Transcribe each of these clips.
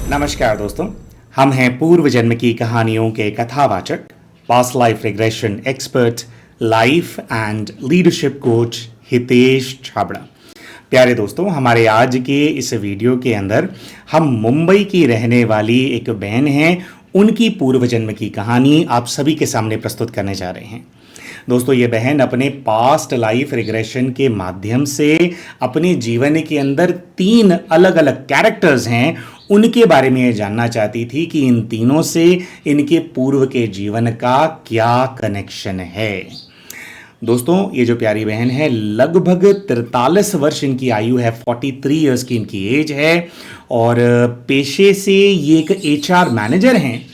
नमस्कार दोस्तों, हम हैं पूर्व जन्म की कहानियों के कथावाचक, past life regression expert, life and leadership coach Hitesh Chhabra. प्यारे दोस्तों, हमारे आज के इस वीडियो के अंदर हम मुंबई की रहने वाली एक बहन हैं, उनकी पूर्व जन्म की कहानी आप सभी के सामने प्रस्तुत करने जा रहे हैं। दोस्तों, ये बहन अपने पास्ट लाइफ रिग्रेशन के माध्यम से अपने जीवन के अंदर 3 अलग अलग कैरेक्टर्स हैं, उनके बारे में ये जानना चाहती थी कि इन तीनों से इनके पूर्व के जीवन का क्या कनेक्शन है। दोस्तों, ये जो प्यारी बहन है, लगभग 43 वर्ष इनकी आयु है, 43 इयर्स की इनकी एज है और पेशे से ये एक एचआर मैनेजर हैं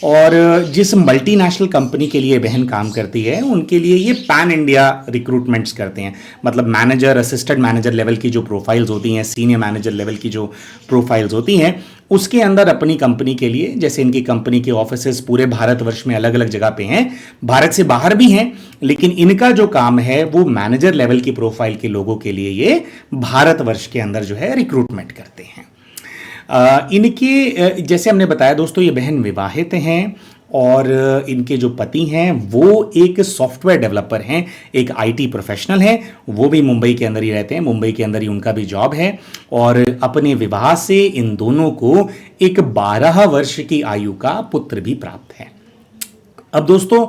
और जिस मल्टीनेशनल कंपनी के लिए बहन काम करती है उनके लिए ये पैन इंडिया रिक्रूटमेंट्स करते हैं। मतलब मैनेजर, असिस्टेंट मैनेजर लेवल की जो प्रोफाइल्स होती हैं, सीनियर मैनेजर लेवल की जो प्रोफाइल्स होती हैं, उसके अंदर अपनी कंपनी के लिए, जैसे इनकी कंपनी के ऑफिसेस पूरे भारतवर्ष में अलग अलग जगह पे हैं, भारत से बाहर भी हैं, लेकिन इनका जो काम है वो मैनेजर लेवल की प्रोफाइल के लोगों के लिए ये भारतवर्ष के अंदर जो है रिक्रूटमेंट करते हैं। इनके जैसे हमने बताया दोस्तों, ये बहन विवाहित हैं और इनके जो पति हैं वो एक सॉफ्टवेयर डेवलपर हैं, एक आईटी प्रोफेशनल हैं, वो भी मुंबई के अंदर ही रहते हैं, मुंबई के अंदर ही उनका भी जॉब है और अपने विवाह से इन दोनों को एक 12 वर्ष की आयु का पुत्र भी प्राप्त है। अब दोस्तों,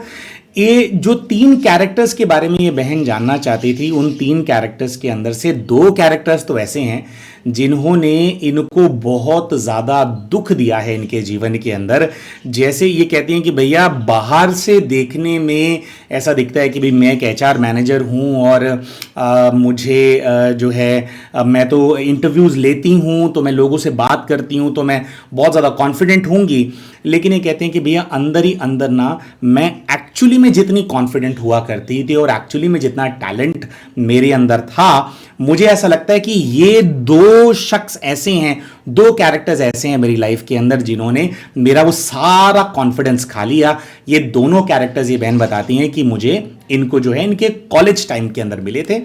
ये जो 3 कैरेक्टर्स के बारे में ये बहन जानना चाहती थी, उन 3 कैरेक्टर्स के अंदर से 2 कैरेक्टर्स तो ऐसे हैं जिन्होंने इनको बहुत ज़्यादा दुख दिया है इनके जीवन के अंदर। जैसे ये कहती हैं कि भैया, बाहर से देखने में ऐसा दिखता है कि भाई मैं एक एचआर मैनेजर हूँ और मुझे जो है मैं तो इंटरव्यूज़ लेती हूँ, तो मैं लोगों से बात करती हूँ, तो मैं बहुत ज़्यादा कॉन्फिडेंट होंगी। लेकिन ये कहते हैं कि भैया, अंदर ही अंदर ना मैं एक्चुअली में जितनी कॉन्फिडेंट हुआ करती थी और एक्चुअली में जितना टैलेंट मेरे अंदर था, मुझे ऐसा लगता है कि ये 2 शख्स ऐसे हैं, 2 कैरेक्टर्स ऐसे हैं मेरी लाइफ के अंदर जिन्होंने मेरा वो सारा कॉन्फिडेंस खा लिया। ये दोनों कैरेक्टर्स, ये बहन बताती हैं कि मुझे इनको जो है इनके कॉलेज टाइम के अंदर मिले थे।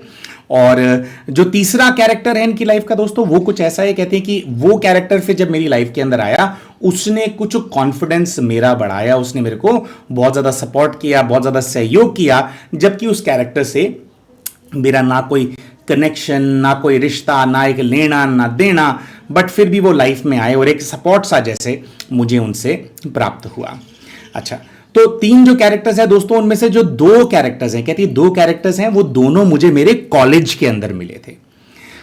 और जो तीसरा कैरेक्टर है इनकी लाइफ का दोस्तों, वो कुछ ऐसा है, कहते हैं कि वो कैरेक्टर फिर जब मेरी लाइफ के अंदर आया, उसने कुछ कॉन्फिडेंस मेरा बढ़ाया, उसने मेरे को बहुत ज़्यादा सपोर्ट किया, बहुत ज़्यादा सहयोग किया, जबकि उस कैरेक्टर से मेरा ना कोई कनेक्शन, ना कोई रिश्ता, ना एक लेना ना देना, बट फिर भी वो लाइफ में आए और एक सपोर्ट सा जैसे मुझे उनसे प्राप्त हुआ। अच्छा, तो 3 जो कैरेक्टर्स हैं दोस्तों, उनमें से जो 2 कैरेक्टर्स हैं, कहती है 2 कैरेक्टर्स हैं, वो दोनों मुझे मेरे कॉलेज के अंदर मिले थे।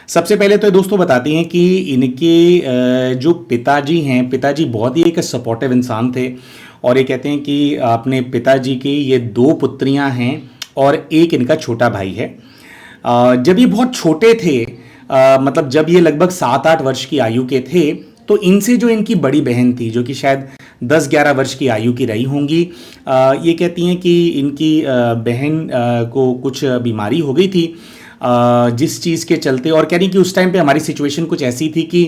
सबसे पहले तो दोस्तों बताती हैं कि इनके जो पिताजी हैं, पिताजी बहुत ही एक सपोर्टिव इंसान थे और ये कहते हैं कि अपने पिताजी की ये 2 पुत्रियां हैं और एक इनका छोटा भाई है। जब ये बहुत छोटे थे, मतलब जब ये लगभग 7-8 वर्ष की आयु के थे, तो इनसे जो इनकी बड़ी बहन थी, जो कि शायद 10-11 वर्ष की आयु की रही होंगी, ये कहती हैं कि इनकी बहन को कुछ बीमारी हो गई थी, जिस चीज़ के चलते, और कह रही कि उस टाइम पे हमारी सिचुएशन कुछ ऐसी थी कि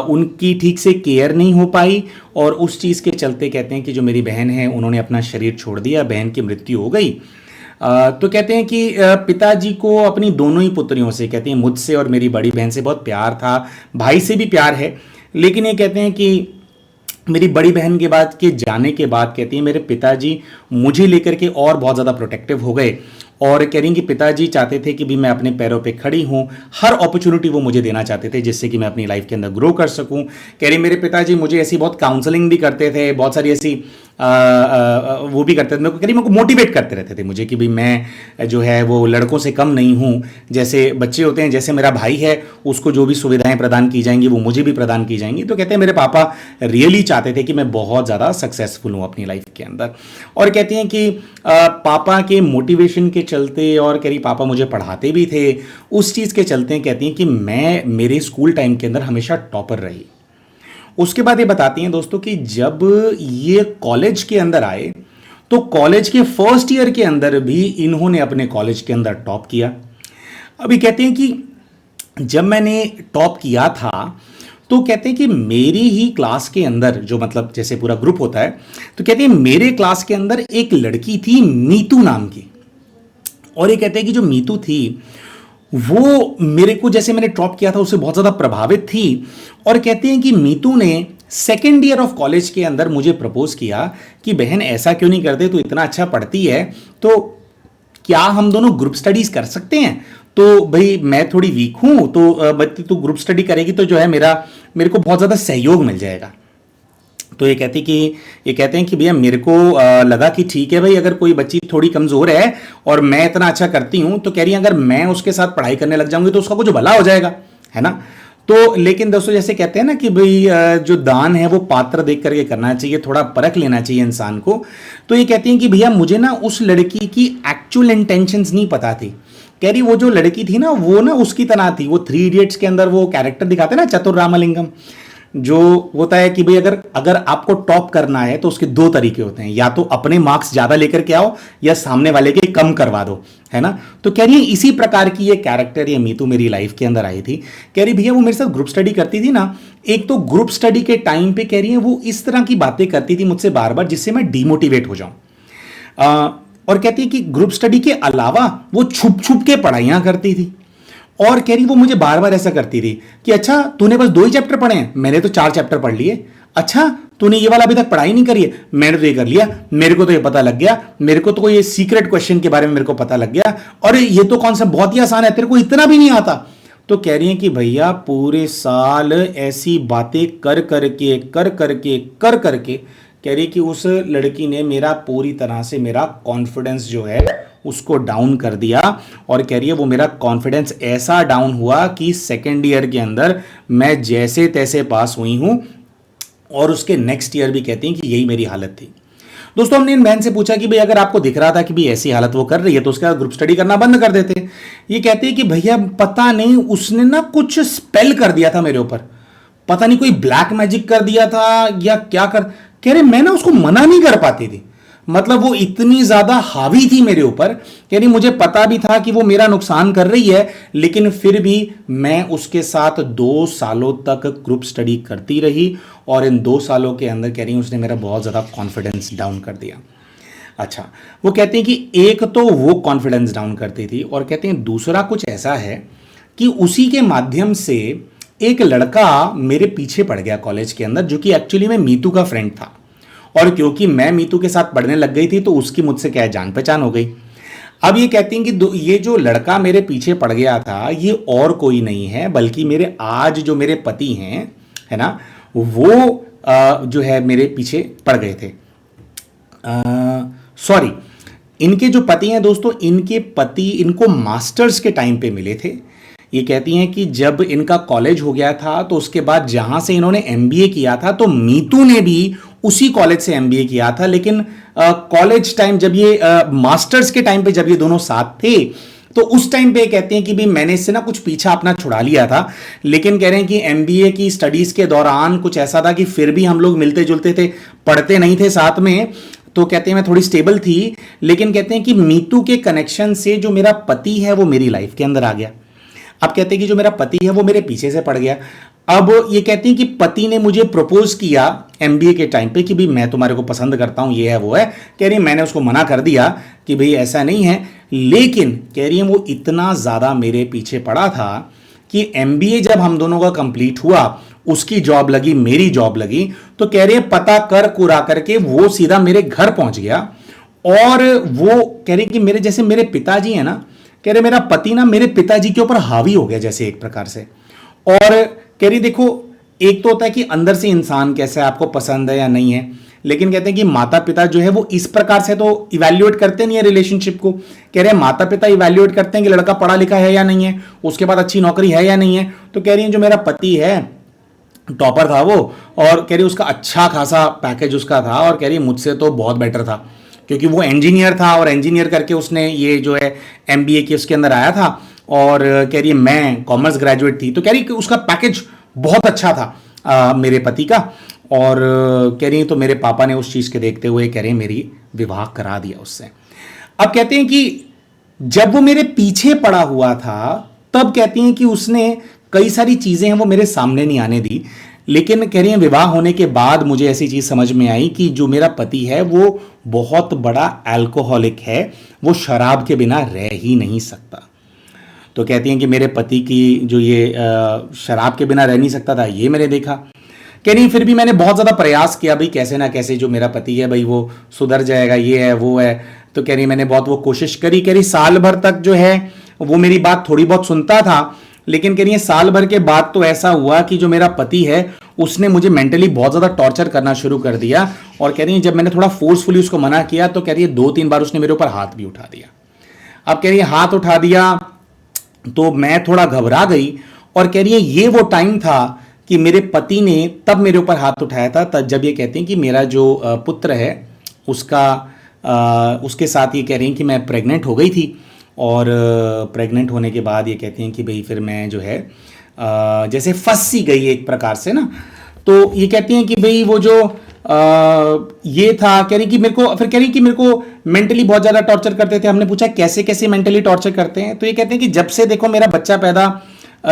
उनकी ठीक से केयर नहीं हो पाई और उस चीज़ के चलते कहते हैं कि जो मेरी बहन है उन्होंने अपना शरीर छोड़ दिया, बहन की मृत्यु हो गई। तो कहते हैं कि पिताजी को अपनी दोनों ही पुत्रियों से, कहते हैं मुझसे और मेरी बड़ी बहन से बहुत प्यार था, भाई से भी प्यार है, लेकिन ये कहते हैं कि मेरी बड़ी बहन के बाद के जाने के बाद कहती है मेरे पिताजी मुझे लेकर के और बहुत ज़्यादा प्रोटेक्टिव हो गए और कह रही कि पिताजी चाहते थे कि भी मैं अपने पैरों पे खड़ी हूँ, हर अपॉर्चुनिटी वो मुझे देना चाहते थे जिससे कि मैं अपनी लाइफ के अंदर ग्रो कर सकूँ। कह रही मेरे पिताजी मुझे ऐसी बहुत काउंसलिंग भी करते थे, बहुत सारी ऐसी वो भी करते थे, मेरे को कह रही मेरे को मोटिवेट करते रहते थे मुझे कि भाई मैं जो है वो लड़कों से कम नहीं हूँ, जैसे बच्चे होते हैं, जैसे मेरा भाई है उसको जो भी सुविधाएं प्रदान की जाएंगी वो मुझे भी प्रदान की जाएंगी। तो कहते हैं मेरे पापा रियली चाहते थे कि मैं बहुत ज़्यादा सक्सेसफुल हूँ अपनी लाइफ के अंदर। और कहती हैं कि पापा के मोटिवेशन के चलते, और कह रही पापा मुझे पढ़ाते भी थे, उस चीज़ के चलते कहती हैं कि मैं मेरे स्कूल टाइम के अंदर हमेशा टॉपर रही। उसके बाद ये बताती हैं दोस्तों कि जब ये कॉलेज के अंदर आए तो कॉलेज के फर्स्ट ईयर के अंदर भी इन्होंने अपने कॉलेज के अंदर टॉप किया। अभी कहते हैं कि जब मैंने टॉप किया था तो कहते हैं कि मेरी ही क्लास के अंदर, जो मतलब जैसे पूरा ग्रुप होता है, तो कहते हैं मेरे क्लास के अंदर एक लड़की थी मीतू नाम की, और ये कहते हैं कि जो मीतू थी वो मेरे को, जैसे मैंने टॉप किया था, उससे बहुत ज़्यादा प्रभावित थी। और कहते हैं कि मीतू ने सेकेंड ईयर ऑफ कॉलेज के अंदर मुझे प्रपोज किया कि बहन ऐसा क्यों नहीं करते, तू इतना अच्छा पढ़ती है तो क्या हम दोनों ग्रुप स्टडीज कर सकते हैं। तो भाई मैं थोड़ी वीक हूं, तो बच्ची तू ग्रुप स्टडी करेगी तो जो है मेरे को बहुत ज़्यादा सहयोग मिल जाएगा। तो ये कहते हैं कि भैया मेरे को लगा कि ठीक है भाई, अगर कोई बच्ची थोड़ी कमज़ोर है और मैं इतना अच्छा करती हूँ तो कह रही है अगर मैं उसके साथ पढ़ाई करने लग जाऊंगी तो उसका कुछ भला हो जाएगा, है ना। तो लेकिन दोस्तों जैसे कहते हैं ना कि भाई जो दान है वो पात्र देख करके करना चाहिए, थोड़ा परख लेना चाहिए इंसान को। तो ये कहती हैं कि भैया मुझे ना उस लड़की की एक्चुअल इंटेंशंस नहीं पता थी। कह रही वो जो लड़की थी ना वो ना उसकी तरह थी, वो थ्री इडियट्स के अंदर वो कैरेक्टर दिखाते हैं ना चतुर रामलिंगम, जो होता है कि भाई अगर अगर आपको टॉप करना है तो उसके दो तरीके होते हैं, या तो अपने मार्क्स ज्यादा लेकर के आओ या सामने वाले के कम करवा दो, है ना। तो कह रही है इसी प्रकार की ये कैरेक्टर ये मीतू मेरी लाइफ के अंदर आई थी। कह रही भैया वो मेरे साथ ग्रुप स्टडी करती थी ना, एक तो ग्रुप स्टडी के टाइम पे कह रही है वो इस तरह की बातें करती थी मुझसे बार बार जिससे मैं डिमोटिवेट हो जाऊं। और कहती है कि ग्रुप स्टडी के अलावा वो छुप छुप के पढ़ाइयां करती थी। और कह रही वो मुझे बार बार ऐसा करती थी कि अच्छा तूने बस 2 ही चैप्टर पढ़े हैं, मैंने तो 4 चैप्टर पढ़ लिए। अच्छा तूने ये वाला अभी तक पढ़ाई नहीं करी है, मैंने तो ये कर लिया, मेरे को तो ये पता लग गया, मेरे को तो ये सीक्रेट क्वेश्चन के बारे में मेरे को पता लग गया, और ये तो कॉन्सेप्ट बहुत ही आसान है, तेरे को इतना भी नहीं आता। तो कह रही है कि भैया पूरे साल ऐसी बातें कर करके कह रही कि उस लड़की ने मेरा पूरी तरह से मेरा कॉन्फिडेंस जो है उसको डाउन कर दिया। और कह रही है वो मेरा कॉन्फिडेंस ऐसा डाउन हुआ कि सेकेंड ईयर के अंदर मैं जैसे तैसे पास हुई हूं, और उसके नेक्स्ट ईयर भी कहती हैं कि यही मेरी हालत थी। दोस्तों हमने इन बहन से पूछा कि भाई अगर आपको दिख रहा था कि भाई ऐसी हालत वो कर रही है तो उसका ग्रुप स्टडी करना बंद कर देते। ये कहते हैं कि भैया पता नहीं उसने ना कुछ स्पेल कर दिया था मेरे ऊपर, पता नहीं कोई ब्लैक मैजिक कर दिया था या क्या कर, कह रहे मैं ना उसको मना नहीं कर पाती थी, मतलब वो इतनी ज्यादा हावी थी मेरे ऊपर। यानी मुझे पता भी था कि वो मेरा नुकसान कर रही है, लेकिन फिर भी मैं उसके साथ 2 सालों तक ग्रुप स्टडी करती रही, और इन 2 सालों के अंदर कह रही उसने मेरा बहुत ज्यादा कॉन्फिडेंस डाउन कर दिया। अच्छा वो कहते हैं कि एक तो वो कॉन्फिडेंस डाउन करती थी, और कहते हैं दूसरा कुछ ऐसा है कि उसी के माध्यम से एक लड़का मेरे पीछे पड़ गया कॉलेज के अंदर, जो कि एक्चुअली में मीतू का फ्रेंड था, और क्योंकि मैं मीतू के साथ पढ़ने लग गई थी तो उसकी मुझसे क्या जान पहचान हो गई। अब ये कहती हैं कि ये जो लड़का मेरे पीछे पड़ गया था ये और कोई नहीं है बल्कि मेरे आज जो मेरे पति हैं, है ना, वो जो है मेरे पीछे पड़ गए थे। सॉरी, इनके जो पति हैं दोस्तों, इनके पति इनको मास्टर्स के टाइम पे मिले थे। ये कहती हैं कि जब इनका कॉलेज हो गया था तो उसके बाद जहां से इन्होंने एमबीए किया था तो मीतू ने भी उसी कॉलेज से एमबीए किया था, लेकिन कॉलेज टाइम जब ये मास्टर्स के टाइम पे जब ये दोनों साथ थे तो उस टाइम पे कहते हैं कि भी मैंने इससे ना कुछ पीछा अपना छुड़ा लिया था, लेकिन कह रहे हैं कि एमबीए की स्टडीज के दौरान कुछ ऐसा था कि फिर भी हम लोग मिलते जुलते थे, पढ़ते नहीं थे साथ में। तो कहते हैं मैं थोड़ी स्टेबल थी, लेकिन कहते हैं कि मीतू के कनेक्शन से जो मेरा पति है वो मेरी लाइफ के अंदर आ गया। अब कहते हैं कि जो मेरा पति है वो मेरे पीछे से पड़ गया। अब ये कहती हैं कि पति ने मुझे प्रपोज किया एमबीए के टाइम पे कि भाई मैं तुम्हारे को पसंद करता हूं, ये है वो है। कह रही है मैंने उसको मना कर दिया कि भाई ऐसा नहीं है, लेकिन कह रही है वो इतना ज़्यादा मेरे पीछे पड़ा था कि एमबीए जब हम दोनों का कंप्लीट हुआ, उसकी जॉब लगी, मेरी जॉब लगी, तो कह रही है पता कर कुरा करके वो सीधा मेरे घर पहुंच गया। और वो कह रही कि मेरे जैसे मेरे पिताजी है ना, कह रहे मेरा पति ना मेरे पिताजी के ऊपर हावी हो गया जैसे एक प्रकार से। और कह रही देखो एक तो होता है कि अंदर से इंसान कैसा है, आपको पसंद है या नहीं है, लेकिन कहते हैं कि माता पिता जो है वो इस प्रकार से तो इवैल्यूएट करते नहीं है रिलेशनशिप को। कह रहे हैं माता पिता इवैल्यूएट करते हैं कि लड़का पढ़ा लिखा है या नहीं है, उसके बाद अच्छी नौकरी है या नहीं है। तो कह रही है जो मेरा पति है टॉपर था वो, और कह रही उसका अच्छा खासा पैकेज उसका था, और कह रही मुझसे तो बहुत बेटर था क्योंकि वो इंजीनियर था और इंजीनियर करके उसने ये जो है एमबीए के उसके अंदर आया था। और कह रही है मैं कॉमर्स ग्रेजुएट थी, तो कह रही कि उसका पैकेज बहुत अच्छा था मेरे पति का। और कह रही तो मेरे पापा ने उस चीज़ के देखते हुए कह रही मेरी विवाह करा दिया उससे। अब कहते हैं कि जब वो मेरे पीछे पड़ा हुआ था तब कहती हैं कि उसने कई सारी चीज़ें हैं वो मेरे सामने नहीं आने दी, लेकिन कह रही हैं विवाह होने के बाद मुझे ऐसी चीज़ समझ में आई कि जो मेरा पति है वो बहुत बड़ा अल्कोहलिक है, वो शराब के बिना रह ही नहीं सकता। तो कहती हैं कि मेरे पति की जो ये शराब के बिना रह नहीं सकता था ये मैंने देखा। कह रही फिर भी मैंने बहुत ज़्यादा प्रयास किया भाई, कैसे ना कैसे जो मेरा पति है भाई वो सुधर जाएगा, ये है वो है। तो कह रही मैंने बहुत वो कोशिश करी। कह रही साल भर तक जो है वो मेरी बात थोड़ी बहुत सुनता था, लेकिन कह रही है साल भर के बाद तो ऐसा हुआ कि जो मेरा पति है उसने मुझे मेंटली बहुत ज़्यादा टॉर्चर करना शुरू कर दिया। और कह रही है जब मैंने थोड़ा फोर्सफुली उसको मना किया तो कह रही है 2-3 बार उसने मेरे ऊपर हाथ भी उठा दिया। अब कह रही है हाथ उठा दिया तो मैं थोड़ा घबरा गई, और कह रही है ये वो टाइम था कि मेरे पति ने तब मेरे ऊपर हाथ उठाया था, तब जब ये कहते हैं कि मेरा जो पुत्र है उसका उसके साथ ये कह रही हैं कि मैं प्रेग्नेंट हो गई थी। और प्रेग्नेंट होने के बाद ये कहती हैं कि भाई फिर मैं जो है जैसे फंस सी गई एक प्रकार से ना। तो ये कहती हैं कि भाई वो जो ये था, कह रही कि मेरे को, फिर कह रही कि मेरे को मेंटली बहुत ज़्यादा टॉर्चर करते थे। हमने पूछा कैसे कैसे मेंटली टॉर्चर करते हैं, तो ये कहते हैं कि जब से देखो मेरा बच्चा पैदा,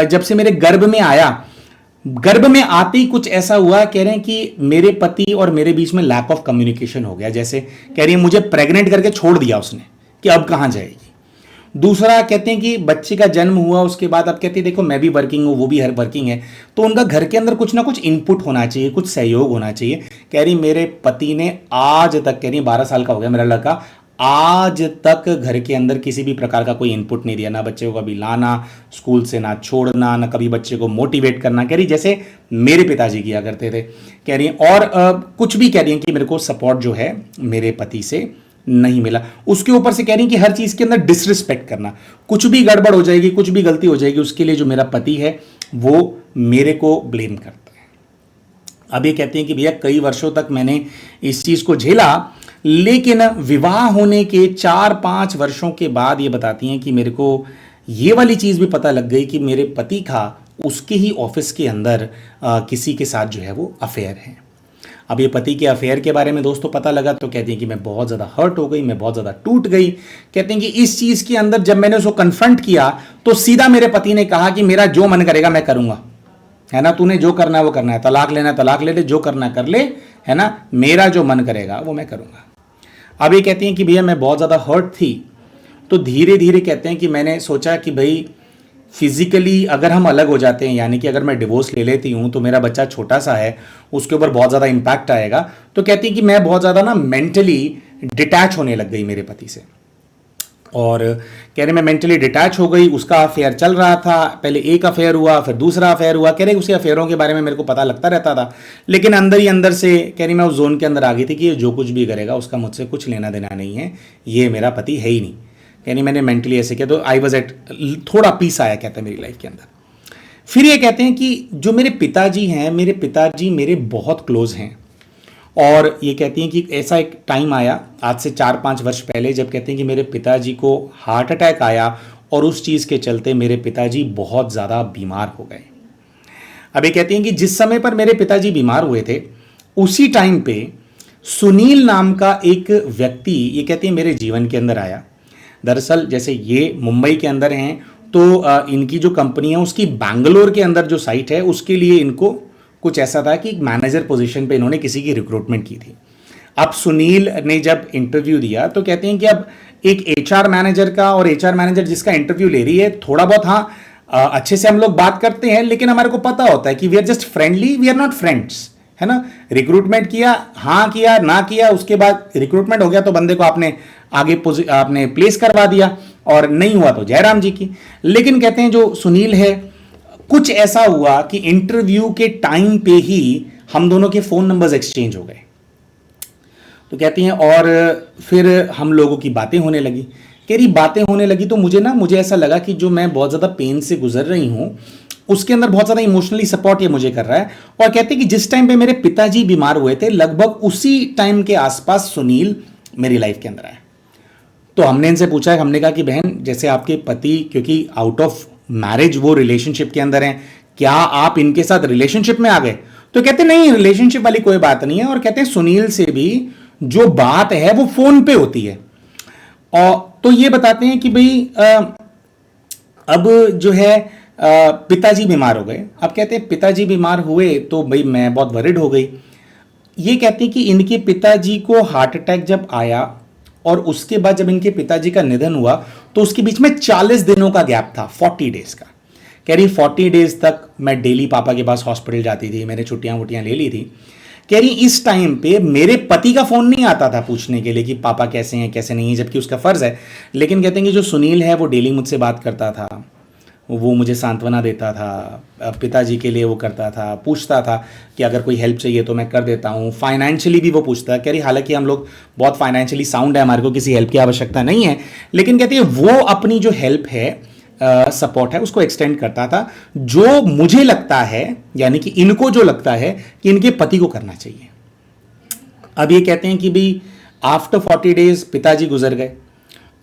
जब से मेरे गर्भ में आया, गर्भ में आते ही कुछ ऐसा हुआ, कह रहे हैं कि मेरे पति और मेरे बीच में लैक ऑफ कम्युनिकेशन हो गया। जैसे कह रही है मुझे प्रेग्नेंट करके छोड़ दिया उसने कि अब कहाँ जाएगी। दूसरा कहते हैं कि बच्चे का जन्म हुआ उसके बाद, अब कहते हैं देखो मैं भी वर्किंग हूँ वो भी हर वर्किंग है, तो उनका घर के अंदर कुछ ना कुछ इनपुट होना चाहिए, कुछ सहयोग होना चाहिए। कह रही मेरे पति ने आज तक, कह रही 12 साल का हो गया मेरा लड़का, आज तक घर के अंदर किसी भी प्रकार का कोई इनपुट नहीं दिया, ना बच्चे को कभी लाना स्कूल से, ना छोड़ना, ना कभी बच्चे को मोटिवेट करना। कह रही जैसे मेरे पिताजी किया करते थे। कह रही और कुछ भी कह रही हैं कि मेरे को सपोर्ट जो है मेरे पति से नहीं मिला। उसके ऊपर से कह रही कि हर चीज के अंदर डिसरिस्पेक्ट करना, कुछ भी गड़बड़ हो जाएगी, कुछ भी गलती हो जाएगी, उसके लिए जो मेरा पति है वो मेरे को ब्लेम करता है। अब ये कहते हैं कि भैया कई वर्षों तक मैंने इस चीज को झेला, लेकिन विवाह होने के 4-5 वर्षों के बाद ये बताती हैं कि मेरे को ये वाली चीज भी पता लग गई कि मेरे पति का उसके ही ऑफिस के अंदर किसी के साथ जो है वो अफेयर है। अब ये पति के अफेयर के बारे में दोस्तों पता लगा तो कहती हैं कि मैं बहुत ज़्यादा हर्ट हो गई, मैं बहुत ज़्यादा टूट गई। कहते हैं कि इस चीज़ के अंदर जब मैंने उसको कन्फ्रंट किया तो सीधा मेरे पति ने कहा कि मेरा जो मन करेगा मैं करूँगा, है ना, तूने जो करना है वो करना है, तलाक लेना है तलाक ले ले, जो करना कर ले, है ना, मेरा जो मन करेगा वो मैं करूँगा। अब ये कहती हैं कि भैया मैं बहुत ज़्यादा हर्ट थी, तो धीरे धीरे कहते हैं कि मैंने सोचा कि भाई फिजिकली अगर हम अलग हो जाते हैं, यानी कि अगर मैं डिवोर्स ले लेती हूँ तो मेरा बच्चा छोटा सा है, उसके ऊपर बहुत ज़्यादा इम्पैक्ट आएगा। तो कहती है कि मैं बहुत ज़्यादा ना मेंटली डिटैच होने लग गई मेरे पति से, और कह रहे मैं मेंटली डिटैच हो गई। उसका अफेयर चल रहा था, पहले एक अफेयर हुआ फिर दूसरा अफेयर हुआ। कह रहे उसके अफेयरों के बारे में मेरे को पता लगता रहता था, लेकिन अंदर ही अंदर से कह रही मैं उस जोन के अंदर आ गई थी कि ये जो कुछ भी करेगा उसका मुझसे कुछ लेना देना नहीं है, ये मेरा पति है ही नहीं। यानी मैंने मेंटली ऐसे किया तो आई वॉज एट, थोड़ा पीस आया कहते हैं मेरी लाइफ के अंदर। फिर ये कहते हैं कि जो मेरे पिताजी हैं, मेरे पिताजी मेरे बहुत क्लोज हैं, और ये कहती हैं कि ऐसा एक टाइम आया आज से 4-5 वर्ष पहले जब कहते हैं कि मेरे पिताजी को हार्ट अटैक आया, और उस चीज़ के चलते मेरे पिताजी बहुत ज़्यादा बीमार हो गए। अब ये कहती हैं कि जिस समय पर मेरे पिताजी बीमार हुए थे उसी टाइम पे सुनील नाम का एक व्यक्ति, ये कहती है मेरे जीवन के अंदर आया। दरअसल जैसे ये मुंबई के अंदर हैं तो इनकी जो कंपनी है उसकी बैंगलोर के अंदर जो साइट है उसके लिए इनको कुछ ऐसा था कि मैनेजर पोजीशन पे इन्होंने किसी की रिक्रूटमेंट की थी। अब सुनील ने जब इंटरव्यू दिया तो कहते हैं कि अब एक एचआर मैनेजर का, और एचआर मैनेजर जिसका इंटरव्यू ले रही है, थोड़ा बहुत हाँ अच्छे से हम लोग बात करते हैं, लेकिन हमारे को पता होता है कि we are just friendly, we are not friends, है ना। रिक्रूटमेंट किया, हाँ किया ना किया, उसके बाद रिक्रूटमेंट हो गया तो बंदे को आपने आगे आपने प्लेस करवा दिया, और नहीं हुआ तो जयराम जी की। लेकिन कहते हैं जो सुनील है, कुछ ऐसा हुआ कि इंटरव्यू के टाइम पे ही हम दोनों के फोन नंबर्स एक्सचेंज हो गए। तो कहती हैं और फिर हम लोगों की बातें होने लगी। कह रही बातें होने लगी तो मुझे ऐसा लगा कि जो मैं बहुत ज़्यादा पेन से गुजर रही हूँ उसके अंदर बहुत ज़्यादा इमोशनली सपोर्ट ये मुझे कर रहा है। और कहते हैं कि जिस टाइम पे मेरे पिताजी बीमार हुए थे लगभग उसी टाइम के आसपास सुनील मेरी लाइफ के अंदर आया। तो हमने इनसे पूछा, हमने कहा कि बहन जैसे आपके पति क्योंकि आउट ऑफ मैरिज वो रिलेशनशिप के अंदर हैं, क्या आप इनके साथ रिलेशनशिप में आ गए? तो कहते नहीं, रिलेशनशिप वाली कोई बात नहीं है, और कहते हैं सुनील से भी जो बात है वो फोन पे होती है। और तो ये बताते हैं कि भाई अब जो है पिताजी बीमार हो गए। अब कहते हैं पिताजी बीमार हुए तो भाई मैं बहुत वरिड हो गई। ये कहते हैं कि इनके पिताजी को हार्ट अटैक जब आया और उसके बाद जब इनके पिताजी का निधन हुआ तो उसके बीच में 40 दिनों का गैप था, 40 डेज का। कह रही 40 डेज तक मैं डेली पापा के पास हॉस्पिटल जाती थी, मैंने छुट्टियां वुट्टियां ले ली थी। कह रही इस टाइम पे मेरे पति का फोन नहीं आता था पूछने के लिए कि पापा कैसे हैं कैसे नहीं है, जबकि उसका फर्ज है। लेकिन कहते हैं कि जो सुनील है वो डेली मुझसे बात करता था, वो मुझे सांत्वना देता था, पिताजी के लिए वो करता था, पूछता था कि अगर कोई हेल्प चाहिए तो मैं कर देता हूँ, फाइनेंशियली भी वो पूछता है। कह रही हालांकि हम लोग बहुत फाइनेंशियली साउंड है, हमारे को किसी हेल्प की आवश्यकता नहीं है, लेकिन कहती है वो अपनी जो हेल्प है, सपोर्ट है, उसको एक्सटेंड करता था, जो मुझे लगता है, यानी कि इनको जो लगता है कि इनके पति को करना चाहिए। अब ये कहते हैं कि भाई आफ्टर 40 डेज पिताजी गुजर गए,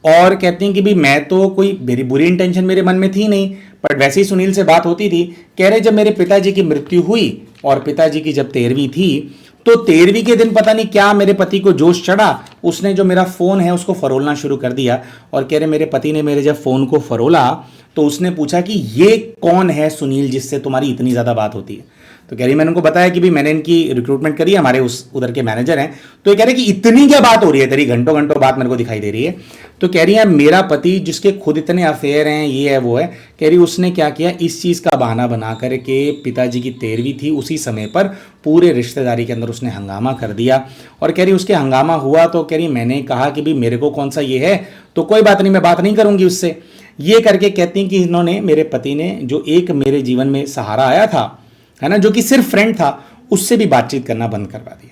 और कहते हैं कि भाई मैं तो कोई मेरी बुरी इंटेंशन मेरे मन में थी नहीं, बट वैसे ही सुनील से बात होती थी। कह रहे जब मेरे पिताजी की मृत्यु हुई और पिताजी की जब 13वीं थी, तो 13वीं के दिन पता नहीं क्या मेरे पति को जोश चढ़ा, उसने जो मेरा फोन है उसको फरोलना शुरू कर दिया। और कह रहे मेरे पति ने मेरे जब फोन को फरोला तो उसने पूछा कि ये कौन है सुनील जिससे तुम्हारी इतनी ज्यादा बात होती है। तो कह रही मैंने उनको बताया कि भी मैंने इनकी रिक्रूटमेंट करी है, हमारे उस उधर के मैनेजर हैं। तो ये कह रहे कि इतनी क्या बात हो रही है तेरी, घंटों घंटों बात मेरे को दिखाई दे रही है। तो कह रही है मेरा पति जिसके खुद इतने अफेयर हैं, ये है वो है, कह रही उसने क्या किया, इस चीज का बहाना बना करके पिताजी की 13वीं थी उसी समय पर पूरे रिश्तेदारी के अंदर उसने हंगामा कर दिया। और कह रही उसके हंगामा हुआ तो कह रही मैंने कहा कि भी मेरे को कौन सा ये है, तो कोई बात नहीं, मैं बात नहीं करूंगी उससे। ये करके कहती हैं कि इन्होंने, मेरे पति ने, जो एक मेरे जीवन में सहारा आया था, है ना, जो कि सिर्फ फ्रेंड था, उससे भी बातचीत करना बंद करवा दिया।